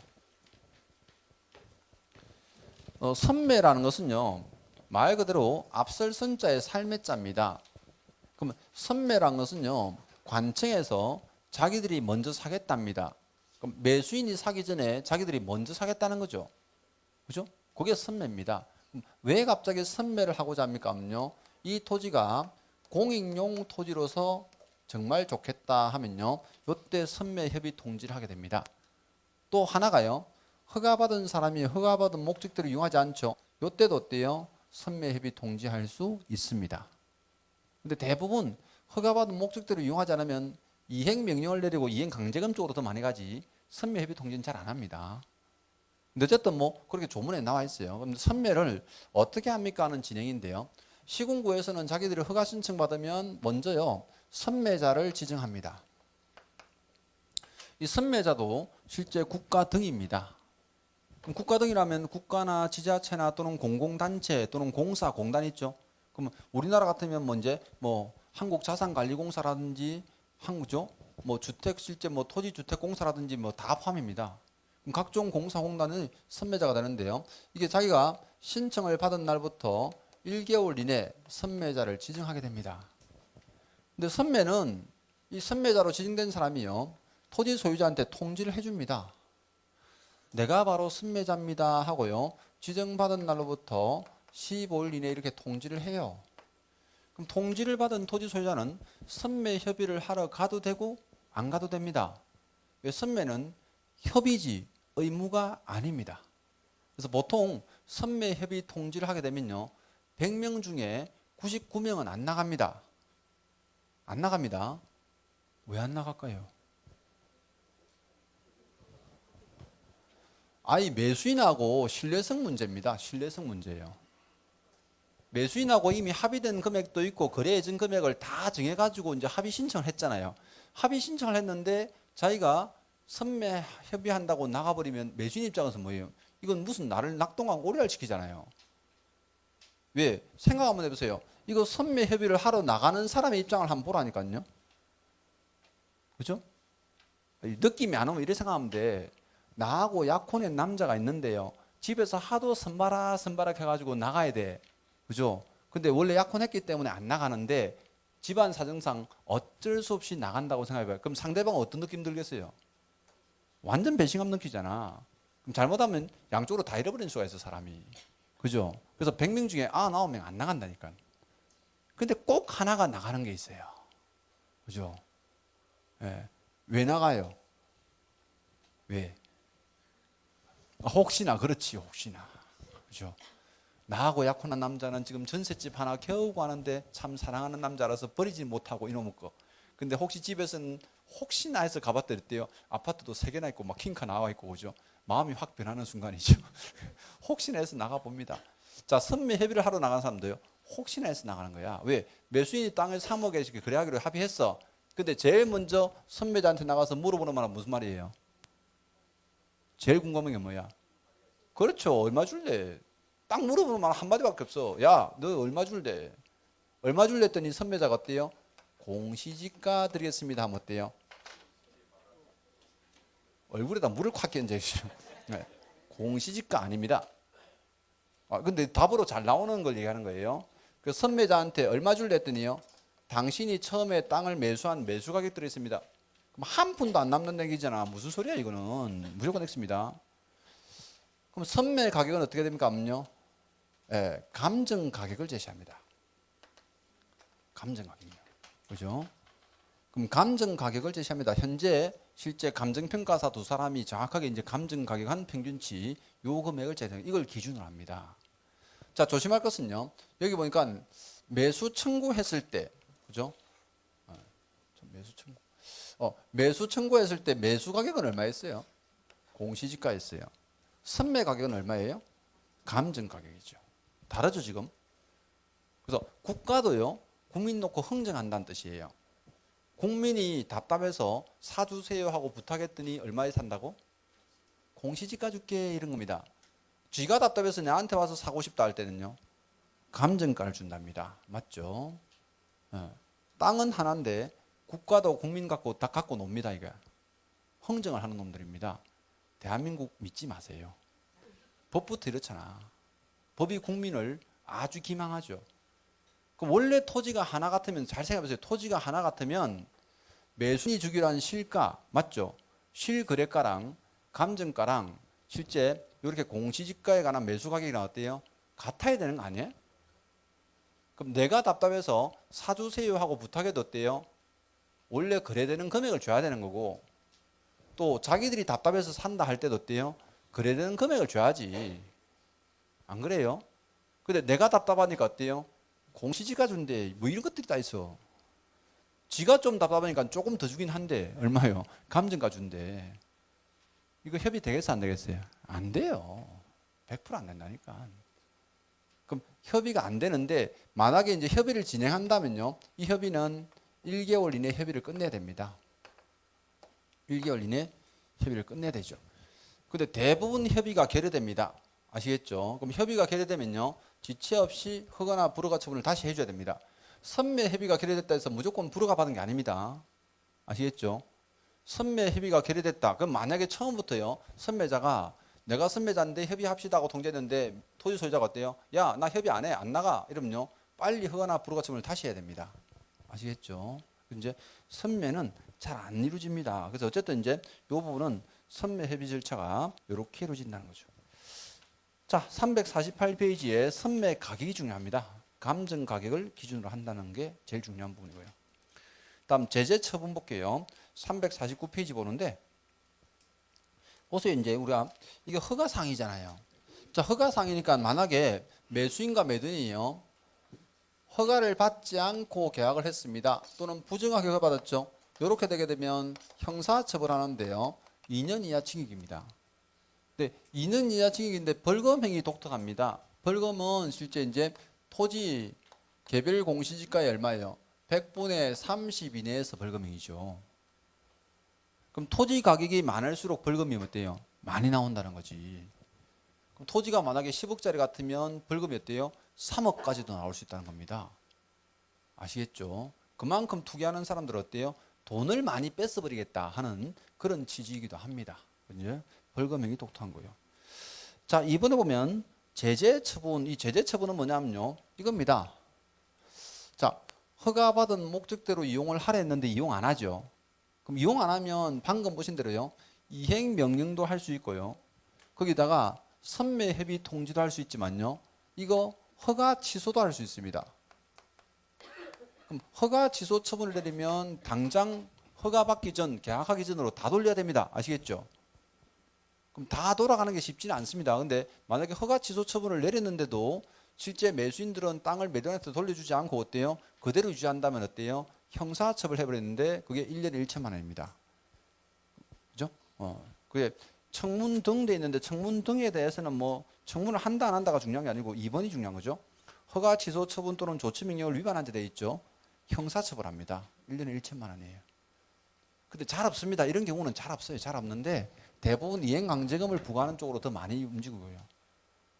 선매라는 것은요, 말 그대로 앞설 선자의 삶의 자입니다. 그럼 선매라는 것은요, 관청에서 자기들이 먼저 사겠답니다. 그럼 매수인이 사기 전에 자기들이 먼저 사겠다는 거죠. 그죠? 그게 선매입니다. 왜 갑자기 선매를 하고자 합니까? 하면요, 이 토지가 공익용 토지로서 정말 좋겠다 하면요, 이때 선매 협의 통지를 하게 됩니다. 또 하나가요, 허가받은 사람이 허가받은 목적대로 이용하지 않죠. 이때도 어때요? 선매 협의 통지할 수 있습니다. 근데 대부분 허가받은 목적대로 이용하지 않으면 이행 명령을 내리고 이행 강제금 쪽으로 더 많이 가지 선매 협의 통지는 잘 안 합니다. 근데 어쨌든 뭐 그렇게 조문에 나와 있어요. 그럼 선매를 어떻게 합니까 하는 진행인데요. 시군구에서는 자기들이 허가 신청 받으면 먼저요, 선매자를 지정합니다. 이 선매자도 실제 국가 등입니다. 그럼 국가 등이라면 국가나 지자체나 또는 공공단체 또는 공사, 공단 있죠. 그러면 우리나라 같으면 뭐 한국자산관리공사라든지 한국죠. 뭐 주택 실제 뭐 토지주택공사라든지 뭐 다 포함입니다. 그럼 각종 공사 공단은 선매자가 되는데요. 이게 자기가 신청을 받은 날부터 1개월 이내 선매자를 지정하게 됩니다. 근데 선매는 이 선매자로 지정된 사람이요, 토지 소유자한테 통지를 해줍니다. 내가 바로 선매자입니다 하고요, 지정받은 날로부터 15일 이내에 이렇게 통지를 해요. 그럼 통지를 받은 토지 소유자는 선매 협의를 하러 가도 되고 안 가도 됩니다. 왜? 선매는 협의지 의무가 아닙니다. 그래서 보통 선매 협의 통지를 하게 되면요, 100명 중에 99명은 안 나갑니다. 안 나갑니다. 왜 안 나갈까요? 아이 매수인하고 신뢰성 문제입니다. 신뢰성 문제예요. 매수인하고 이미 합의된 금액도 있고 거래 예정 금액을 다 정해가지고 이제 합의 신청을 했잖아요. 합의 신청을 했는데 자기가 선매 협의한다고 나가버리면 매수인 입장에서 뭐예요? 이건 무슨 나를 낙동강 오리알 시키잖아요. 왜? 생각 한번 해보세요. 이거 선매 협의를 하러 나가는 사람의 입장을 한번 보라니까요. 그죠? 느낌이 안 오면 이렇게 생각하면 돼. 나하고 약혼한 남자가 있는데요, 집에서 하도 선바라 해가지고 나가야 돼. 그죠? 근데 원래 약혼했기 때문에 안 나가는데 집안 사정상 어쩔 수 없이 나간다고 생각해봐요. 그럼 상대방은 어떤 느낌 들겠어요? 완전 배신감 느끼잖아. 그럼 잘못하면 양쪽으로 다 잃어버리는 수가 있어, 사람이. 그죠? 그래서 100명 중에 99명 안 나간다니까. 근데 꼭 하나가 나가는 게 있어요. 그죠? 예. 왜 나가요? 왜? 혹시나, 그렇지, 혹시나. 그죠? 나하고 약혼한 남자는 지금 전셋집 하나 겨우 구하는데 참 사랑하는 남자라서 버리지 못하고 이놈의 거. 근데 혹시 집에서는 혹시나 해서 가봤더랬대요. 아파트도 3개나 있고 막 킹카 나와 있고, 그죠? 마음이 확 변하는 순간이죠. 혹시나 해서 나가봅니다. 자, 선매 협의를 하러 나간 사람도요. 혹시나 해서 나가는 거야. 왜? 매수인이 땅을 3억에 거래하기로 합의했어. 근데 제일 먼저 선매자한테 나가서 물어보는 말은 무슨 말이에요? 제일 궁금한 게 뭐야? 그렇죠. 얼마 줄래? 딱 물어보는 말 한마디밖에 없어. 야, 너 얼마 줄래? 얼마 줄래 했더니 선매자가 어때요? 공시지가 드리겠습니다 하면 어때요? 얼굴에다 물을 콱 끼얹으시죠. 네. 공시지가 아닙니다. 근데 답으로 잘 나오는 걸 얘기하는 거예요. 그 선매자한테 얼마 줄래 했더니요. 당신이 처음에 땅을 매수한 매수 가격 들어있습니다. 그럼 한 푼도 안 남는 얘기잖아. 무슨 소리야 이거는. 무조건 X입니다. 그럼 선매 가격은 어떻게 됩니까? 예, 감정 가격을 제시합니다. 감정 가격이요. 그죠? 그럼 감정 가격을 제시합니다. 현재 실제 감정평가사 두 사람이 정확하게 이제 감정 가격 한 평균치 요 금액을 제시합니다. 이걸 기준으로 합니다. 자, 조심할 것은요. 여기 보니까 매수 청구했을 때, 그죠? 매수 청구. 매수 청구했을 때 매수 가격은 얼마였어요? 공시지가였어요. 선매 가격은 얼마예요? 감정 가격이죠. 다르죠, 지금? 그래서 국가도요, 국민 놓고 흥정한다는 뜻이에요. 국민이 답답해서 사주세요 하고 부탁했더니 얼마에 산다고? 공시지가 줄게 이런 겁니다. 쥐가 답답해서 나한테 와서 사고 싶다 할 때는요, 감정가를 준답니다. 맞죠? 땅은 하나인데 국가도 국민 갖고 다 갖고 놉니다. 이게 흥정을 하는 놈들입니다. 대한민국 믿지 마세요. 법부터 이렇잖아. 법이 국민을 아주 기망하죠. 그럼 원래 토지가 하나 같으면, 잘 생각해보세요. 토지가 하나 같으면 매수인이 주기로 한 실가, 맞죠? 실거래가랑 감정가랑 실제 이렇게 공시지가에 관한 매수 가격이 어때요? 같아야 되는 거 아니에요? 그럼 내가 답답해서 사주세요 하고 부탁해도 어때요? 원래 거래되는 금액을 줘야 되는 거고, 또 자기들이 답답해서 산다 할 때도 어때요? 거래되는 금액을 줘야지. 안 그래요? 근데 내가 답답하니까 어때요? 공시지가 준대. 뭐 이런 것들이 다 있어. 지가 좀 답답하니까 조금 더 주긴 한데 얼마요? 감정가 준대. 이거 협의 되겠어 안 되겠어요? 안 돼요. 100% 안 된다니까. 그럼 협의가 안 되는데 만약에 이제 협의를 진행한다면요. 이 협의는 1개월 이내 협의를 끝내야 됩니다. 1개월 이내 협의를 끝내야 되죠. 근데 대부분 협의가 결여됩니다. 아시겠죠? 그럼 협의가 결여되면요. 지체 없이 허가나 불허가 처분을 다시 해줘야 됩니다. 선매 협의가 결여됐다 해서 무조건 불허가 받은 게 아닙니다. 아시겠죠? 선매 협의가 결여됐다. 그럼 만약에 처음부터요. 선매자가 내가 선매자인데 협의합시다 하고 통지했는데 토지 소유자가 어때요? 야, 나 협의 안 해. 안 나가. 이러면요. 빨리 허가나 불허가 처분을 다시 해야 됩니다. 아시겠죠? 이제 선매는 잘 안 이루어집니다. 그래서 어쨌든 이제 이 부분은 선매 협의 절차가 이렇게 이루어진다는 거죠. 자, 348페이지에 선매 가격이 중요합니다. 감정 가격을 기준으로 한다는 게 제일 중요한 부분이고요. 다음 제재 처분 볼게요. 349페이지 보는데 보세요. 이제 우리가 이게 허가상이잖아요. 자, 허가상이니까 만약에 매수인과 매도인이요. 허가를 받지 않고 계약을 했습니다. 또는 부정하게 허가받았죠. 이렇게 되게 되면 형사처벌하는데요. 2년 이하 징역입니다. 근데 2년 이하 징역인데 벌금형이 독특합니다. 벌금은 실제 이제 토지 개별 공시지가의 얼마예요? 100분의 30 이내에서 벌금형이죠. 그럼 토지 가격이 많을수록 벌금이 어때요? 많이 나온다는 거지. 그럼 토지가 만약에 10억짜리 같으면 벌금이 어때요? 3억까지도 나올 수 있다는 겁니다. 아시겠죠? 그만큼 투기하는 사람들 어때요? 돈을 많이 뺏어버리겠다 하는 그런 취지이기도 합니다. 이제 벌금형이 독특한 거예요. 자, 이번에 보면 제재 처분, 이 제재 처분은 뭐냐면요. 이겁니다. 자, 허가받은 목적대로 이용을 하려 했는데 이용 안 하죠. 그럼 이용 안 하면 방금 보신 대로요. 이행 명령도 할 수 있고요. 거기다가 선매 협의 통지도 할 수 있지만요. 이거 허가 취소도 할 수 있습니다. 그럼 허가 취소 처분을 내리면 당장 허가 받기 전, 계약하기 전으로 다 돌려야 됩니다. 아시겠죠? 그럼 다 돌아가는 게 쉽지는 않습니다. 근데 만약에 허가 취소 처분을 내렸는데도 실제 매수인들은 땅을 매도인한테 돌려주지 않고 어때요? 그대로 유지한다면 어때요? 형사처벌 해버렸는데 그게 1년에 1천만 원입니다. 그죠? 그게 청문 등돼 있는데 청문 등에 대해서는 뭐 청문을 한다 안 한다가 중요한 게 아니고 2번이 중요한 거죠. 허가 취소 처분 또는 조치 명령을 위반한 데 돼 있죠. 형사처벌합니다. 1년에 1천만 원이에요. 근데 잘 없습니다. 이런 경우는 잘 없어요. 잘 없는데 대부분 이행강제금을 부과하는 쪽으로 더 많이 움직이고요.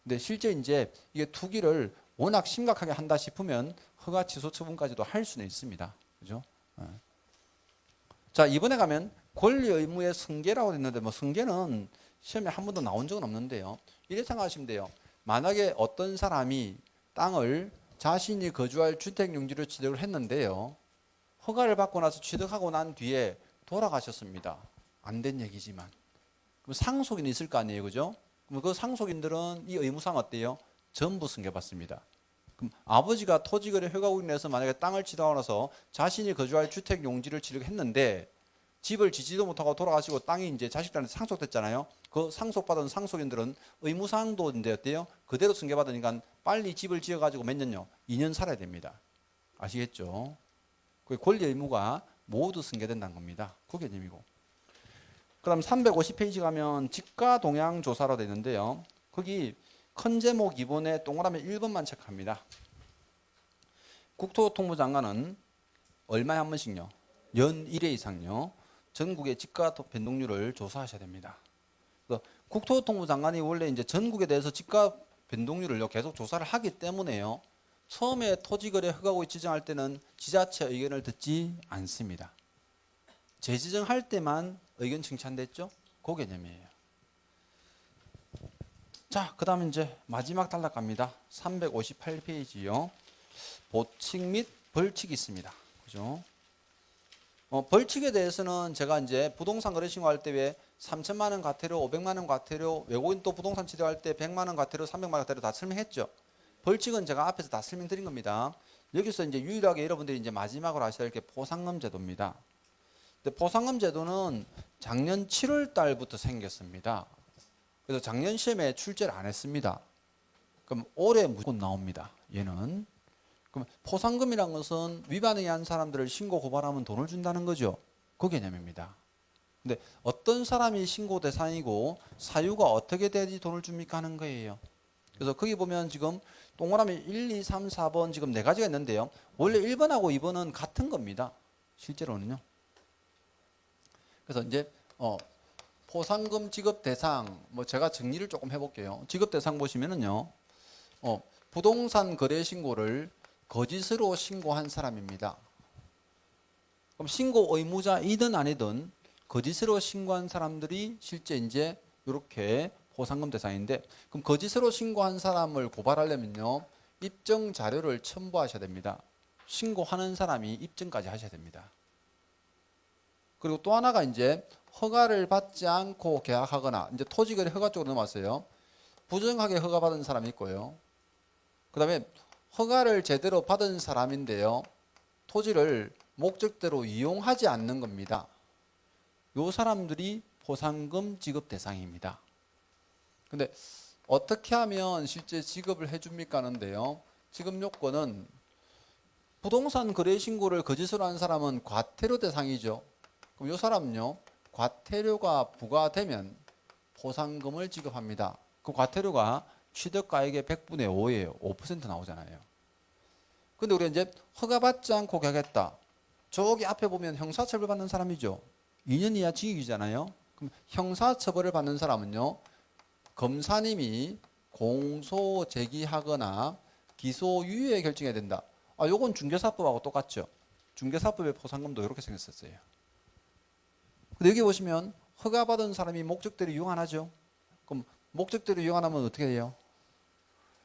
근데 실제 이제 이게 투기를 워낙 심각하게 한다 싶으면 허가 취소 처분까지도 할 수는 있습니다. 그죠? 자, 이번에 가면 권리 의무의 승계라고 했는데 뭐 승계는 시험에 한 번도 나온 적은 없는데요. 이렇게 생각하시면 돼요. 만약에 어떤 사람이 땅을 자신이 거주할 주택용지로 취득을 했는데요. 허가를 받고 나서 취득하고 난 뒤에 돌아가셨습니다. 안 된 얘기지만. 그럼 상속인이 있을 거 아니에요. 그죠? 그럼 그 상속인들은 이 의무상 어때요? 전부 승계받습니다. 그럼 아버지가 토지거래 허가로 인해서 만약에 땅을 취득하고 나서 자신이 거주할 주택용지를 취득했는데 집을 지지도 못하고 돌아가시고 땅이 이제 자식들한테 상속됐잖아요. 그 상속받은 상속인들은 의무사항도 이제 어때요? 그대로 승계받으니까 빨리 집을 지어가지고 몇 년요? 2년 살아야 됩니다. 아시겠죠? 그 권리 의무가 모두 승계된다는 겁니다. 그 개념이고. 그다음 350페이지 가면 지가 동향 조사로 되어 있는데요. 거기 큰 제목 2번에 동그라미 1번만 체크합니다. 국토교통부 장관은 얼마에 한 번씩요? 연 1회 이상요. 전국의 지가 변동률을 조사하셔야 됩니다. 그래서 국토교통부 장관이 원래 이제 전국에 대해서 지가 변동률을 계속 조사를 하기 때문에요. 처음에 토지거래 허가구역 지정할 때는 지자체 의견을 듣지 않습니다. 재지정할 때만 의견 칭찬됐죠? 그 개념이에요. 자, 그 다음에 이제 마지막 단락 갑니다. 358페이지요. 보칙 및 벌칙이 있습니다. 그죠? 벌칙에 대해서는 제가 이제 부동산 거래 신고할 때 왜 3천만 원 과태료, 500만 원 과태료, 외국인 또 부동산 취득할 때 100만 원 과태료, 300만 원 과태료 다 설명했죠. 벌칙은 제가 앞에서 다 설명드린 겁니다. 여기서 이제 유일하게 여러분들이 이제 마지막으로 아셔야 할 게 보상금 제도입니다. 근데 보상금 제도는 작년 7월 달부터 생겼습니다. 그래서 작년 시험에 출제를 안 했습니다. 그럼 올해 무조건 나옵니다. 얘는. 그럼 포상금이란 것은 위반을 한 사람들을 신고 고발하면 돈을 준다는 거죠. 그 개념입니다. 근데 어떤 사람이 신고 대상이고 사유가 어떻게 돼야지 돈을 줍니까 하는 거예요. 그래서 거기 보면 지금 동그라미 1, 2, 3, 4번 지금 네 가지가 있는데요. 원래 1번하고 2번은 같은 겁니다. 실제로는요. 그래서 이제 포상금 지급 대상 뭐 제가 정리를 조금 해볼게요. 지급 대상 보시면은요. 부동산 거래 신고를 거짓으로 신고한 사람입니다. 그럼 신고 의무자이든 아니든 거짓으로 신고한 사람들이 실제 이제 이렇게 포상금 대상인데, 그럼 거짓으로 신고한 사람을 고발하려면요 입증 자료를 첨부하셔야 됩니다. 신고하는 사람이 입증까지 하셔야 됩니다. 그리고 또 하나가 이제 허가를 받지 않고 계약하거나 이제 토지거래 허가 쪽으로 넘어왔어요. 부정하게 허가받은 사람이 있고요. 그 다음에 허가를 제대로 받은 사람인데요. 토지를 목적대로 이용하지 않는 겁니다. 요 사람들이 포상금 지급 대상입니다. 근데 어떻게 하면 실제 지급을 해줍니까 하는데요. 지급 요건은 부동산 거래 신고를 거짓으로 한 사람은 과태료 대상이죠. 그럼 요 사람은요. 과태료가 부과되면 포상금을 지급합니다. 그 과태료가 취득가액의 100분의 5예요. 5% 나오잖아요. 근데 우리가 이제 허가받지 않고 계약했다. 저기 앞에 보면 형사처벌 받는 사람이죠. 2년 이하 징역이잖아요. 그럼 형사처벌을 받는 사람은요. 검사님이 공소 제기하거나 기소 유예 결정해야 된다. 요건 중개사법하고 똑같죠. 중개사법의 포상금도 이렇게 생겼었어요. 근데 여기 보시면 허가받은 사람이 목적대로 이용 안 하죠. 그럼 목적대로 이용 안 하면 어떻게 해요?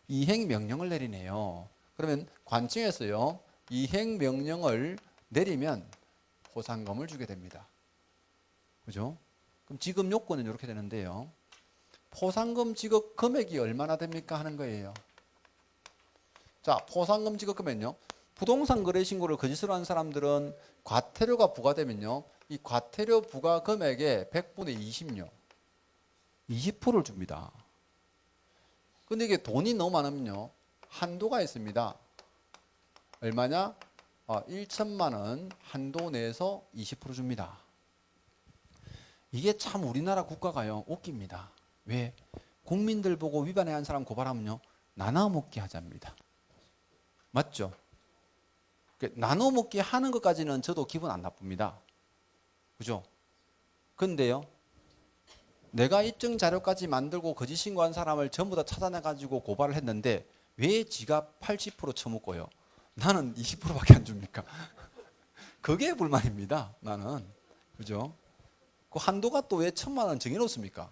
이행명령을 내리네요. 그러면 관청에서요. 이행명령을 내리면 포상금을 주게 됩니다. 그죠? 그럼 지급 요건은 이렇게 되는데요. 포상금 지급 금액이 얼마나 됩니까 하는 거예요. 자, 포상금 지급 금액은요. 부동산 거래 신고를 거짓으로 한 사람들은 과태료가 부과되면요. 이 과태료 부과 금액의 100분의 20요. 20%를 줍니다. 근데 이게 돈이 너무 많으면요, 한도가 있습니다. 얼마냐? 1천만 원 한도 내에서 20% 줍니다. 이게 참 우리나라 국가가요, 웃깁니다. 왜? 국민들 보고 위반해 한 사람 고발하면요, 나눠 먹기 하자입니다. 맞죠? 나눠 먹기 하는 것까지는 저도 기분 안 나쁩니다. 그죠? 근데요, 내가 입증 자료까지 만들고 거짓 신고한 사람을 전부 다 찾아내 가지고 고발을 했는데 왜 지가 80% 처먹고요, 나는 20%밖에 안 줍니까? 그게 불만입니다. 나는. 그죠? 그 한도가 또 왜 1,000만 원 정해놓습니까?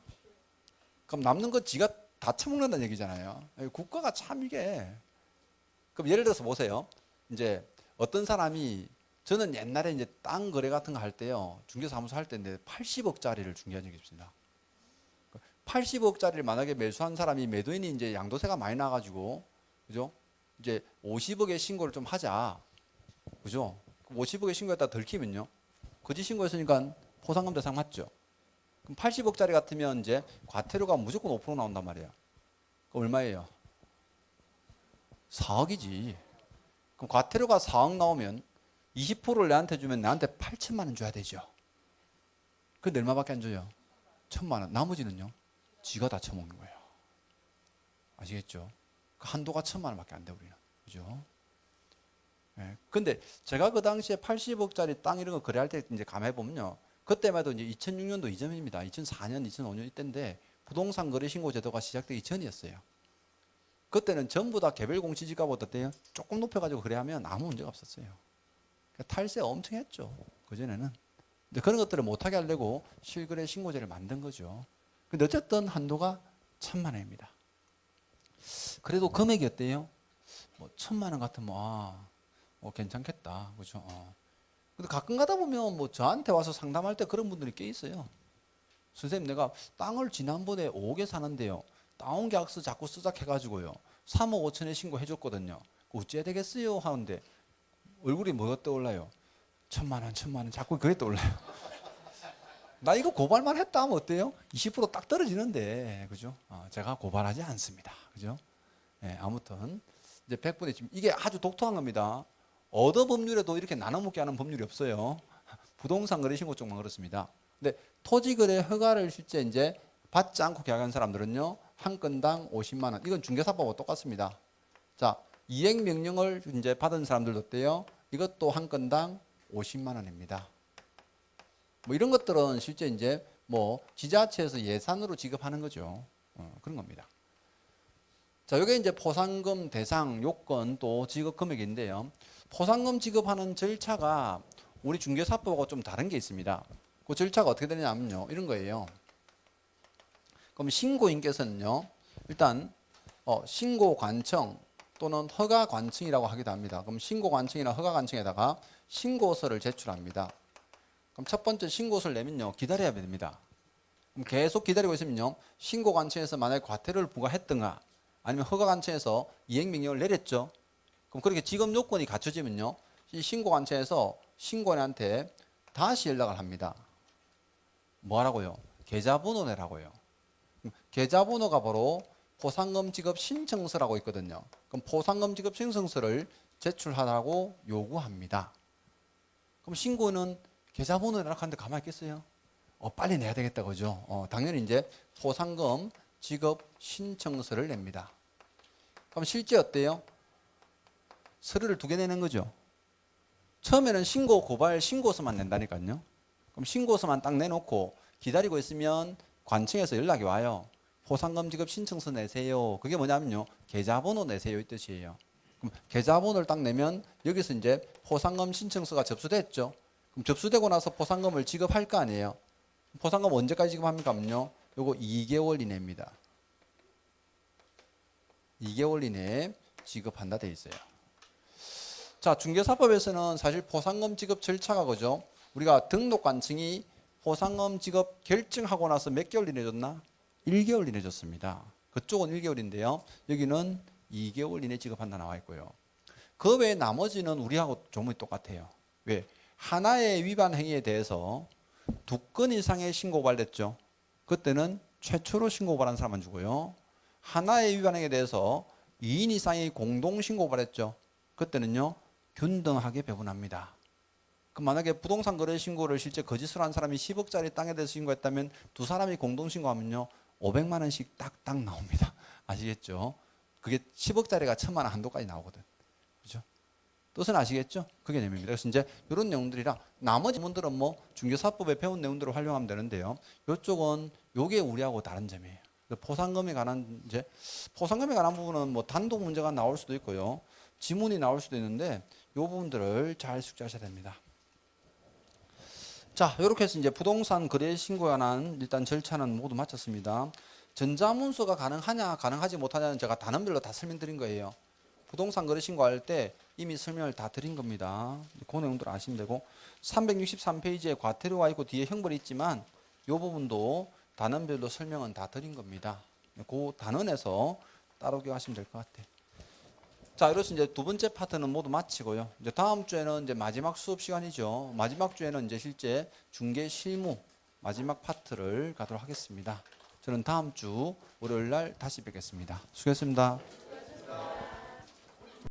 그럼 남는 거 지가 다 처먹는다는 얘기잖아요. 국가가 참 이게. 그럼 예를 들어서 보세요. 이제 어떤 사람이, 저는 옛날에 이제 땅 거래 같은 거 할 때요, 중개사무소 할 때인데 80억짜리를 중개한 적이 있습니다. 80억짜리를 만약에 매수한 사람이, 매도인이 이제 양도세가 많이 나가지고, 그죠? 이제 50억에 신고를 좀 하자. 그죠? 50억에 신고했다 들키면요, 거짓 신고했으니까 포상금 대상 맞죠? 그럼 80억짜리 같으면 이제 과태료가 무조건 5% 나온단 말이에요. 그럼 얼마예요? 4억이지. 그럼 과태료가 4억 나오면 20%를 내한테 주면 나한테 8천만 원 줘야 되죠. 근데 얼마밖에 안 줘요? 1,000만 원. 나머지는요, 지가 다 처먹는 거예요. 아시겠죠? 그 한도가 1,000만 원밖에 안 돼, 우리는. 그죠? 예. 근데 제가 그 당시에 80억짜리 땅 이런 거 거래할 때 이제 감해 보면요, 그때만 해도 이제 2006년도 이전입니다. 2004년, 2005년 이때인데 부동산 거래 신고 제도가 시작되기 전이었어요. 그때는 전부 다 개별 공시지가보다 어때요? 조금 높여가지고 거래하면 아무 문제가 없었어요. 그러니까 탈세 엄청 했죠, 그전에는. 근데 그런 것들을 못하게 하려고 실거래 신고제를 만든 거죠. 근데 어쨌든 한도가 1,000만 원입니다. 그래도 금액이 어때요? 뭐 1,000만 원 같으면 괜찮겠다, 그죠? 근데 가끔 가다 보면 뭐 저한테 와서 상담할 때 그런 분들이 꽤 있어요. 선생님, 내가 땅을 지난번에 5억에 사는데요, 다운계약서 자꾸 쓰작해가지고요 3억 5천에 신고해줬거든요. 어찌해야 되겠어요? 하는데 얼굴이 뭐가 떠올라요? 1,000만 원, 1,000만 원, 자꾸 그게 떠올라요. 나 이거 고발만 했다 하면 어때요? 20% 딱 떨어지는데, 그죠? 제가 고발하지 않습니다. 그죠? 네, 아무튼 이제 100분의 지금 이게 아주 독특한 겁니다. 얻어 법률에도 이렇게 나눠먹게 하는 법률이 없어요. 부동산 거래 신고 쪽만 그렇습니다. 근데 토지 거래 허가를 실제 이제 받지 않고 계약한 사람들은요, 한 건당 50만 원. 이건 중개사법과 똑같습니다. 자, 이행 명령을 이제 받은 사람들도 어때요? 이것도 한 건당 50만 원입니다. 뭐 이런 것들은 실제 이제 뭐 지자체에서 예산으로 지급하는 거죠. 그런 겁니다. 자, 이게 이제 포상금 대상 요건 또 지급 금액인데요. 포상금 지급하는 절차가 우리 중개사법하고 좀 다른 게 있습니다. 그 절차가 어떻게 되냐면요, 이런 거예요. 그럼 신고인께서는요, 일단 신고관청 또는 허가관청이라고 하기도 합니다. 그럼 신고관청이나 허가관청에다가 신고서를 제출합니다. 그럼 첫 번째 신고서를 내면요, 기다려야 됩니다. 그럼 계속 기다리고 있으면요, 신고관청에서 만약에 과태료를 부과했던가 아니면 허가관청에서 이행명령을 내렸죠. 그럼 그렇게 지급 요건이 갖춰지면요, 이 신고관청에서 신고인한테 다시 연락을 합니다. 뭐 하라고요? 계좌번호 내라고요. 계좌번호가 바로 포상금 지급 신청서라고 있거든요. 그럼 포상금 지급 신청서를 제출하라고 요구합니다. 그럼 신고는 계좌번호 내라고 하는데 가만히 있겠어요? 빨리 내야 되겠다, 그죠? 당연히 이제 포상금 지급 신청서를 냅니다. 그럼 실제 어때요? 서류를 2개 내는 거죠. 처음에는 신고, 고발, 신고서만 낸다니까요. 그럼 신고서만 딱 내놓고 기다리고 있으면 관청에서 연락이 와요. 포상금 지급 신청서 내세요. 그게 뭐냐면요, 계좌번호 내세요 이 뜻이에요. 그럼 계좌번호를 딱 내면 여기서 이제 포상금 신청서가 접수됐죠. 그럼 접수되고 나서 포상금을 지급할 거 아니에요. 포상금 언제까지 지급합니까? 하면요, 요거 2개월 이내입니다. 2개월 이내에 지급한다 돼 있어요. 자, 중개사법에서는 사실 포상금 지급 절차가 그죠? 우리가 등록관청이 포상금 지급 결정하고 나서 몇 개월 이내 줬나? 1개월 이내 줬습니다. 그쪽은 1개월인데요. 여기는 2개월 이내 지급한다 나와 있고요. 그 외에 나머지는 우리하고 조문이 똑같아요. 왜? 하나의 위반 행위에 대해서 2건 이상의 신고 고발됐죠. 그때는 최초로 신고 고발한 사람만 주고요. 하나의 위반행위에 대해서 2인 이상이 공동 신고 고발했죠. 그때는요 균등하게 배분합니다. 그 만약에 부동산 거래 신고를 실제 거짓으로 한 사람이 10억짜리 땅에 대해서 신고했다면 두 사람이 공동 신고하면요 500만 원씩 딱딱 나옵니다. 아시겠죠? 그게 10억짜리가 1000만 원 한도까지 나오거든. 그죠? 뜻은 아시겠죠? 그 개념입니다. 그래서 이제 이런 내용들이라 나머지 문들은 뭐 중개사법에 배운 내용들을 활용하면 되는데요. 이쪽은 요게 우리하고 다른 점이에요. 포상금에 관한 포상금에 관한 부분은 뭐 단독 문제가 나올 수도 있고요. 지문이 나올 수도 있는데 이 부분들을 잘 숙지하셔야 됩니다. 자, 이렇게 해서 이제 부동산 거래 신고에 관한 일단 절차는 모두 마쳤습니다. 전자문서가 가능하냐, 가능하지 못하냐는 제가 단원별로 다 설명드린 거예요. 부동산 거래 신고할 때 이미 설명을 다 드린 겁니다. 그 내용들 아시면 되고 363페이지에 과태료가 있고 뒤에 형벌이 있지만 이 부분도 단원별로 설명은 다 드린 겁니다. 그 단원에서 따르게 하시면 될 것 같아요. 자, 이로써 이제 두 번째 파트는 모두 마치고요. 이제 다음 주에는 이제 마지막 수업 시간이죠. 마지막 주에는 이제 실제 중개 실무 마지막 파트를 가도록 하겠습니다. 저는 다음 주 월요일 날 다시 뵙겠습니다. 수고했습니다.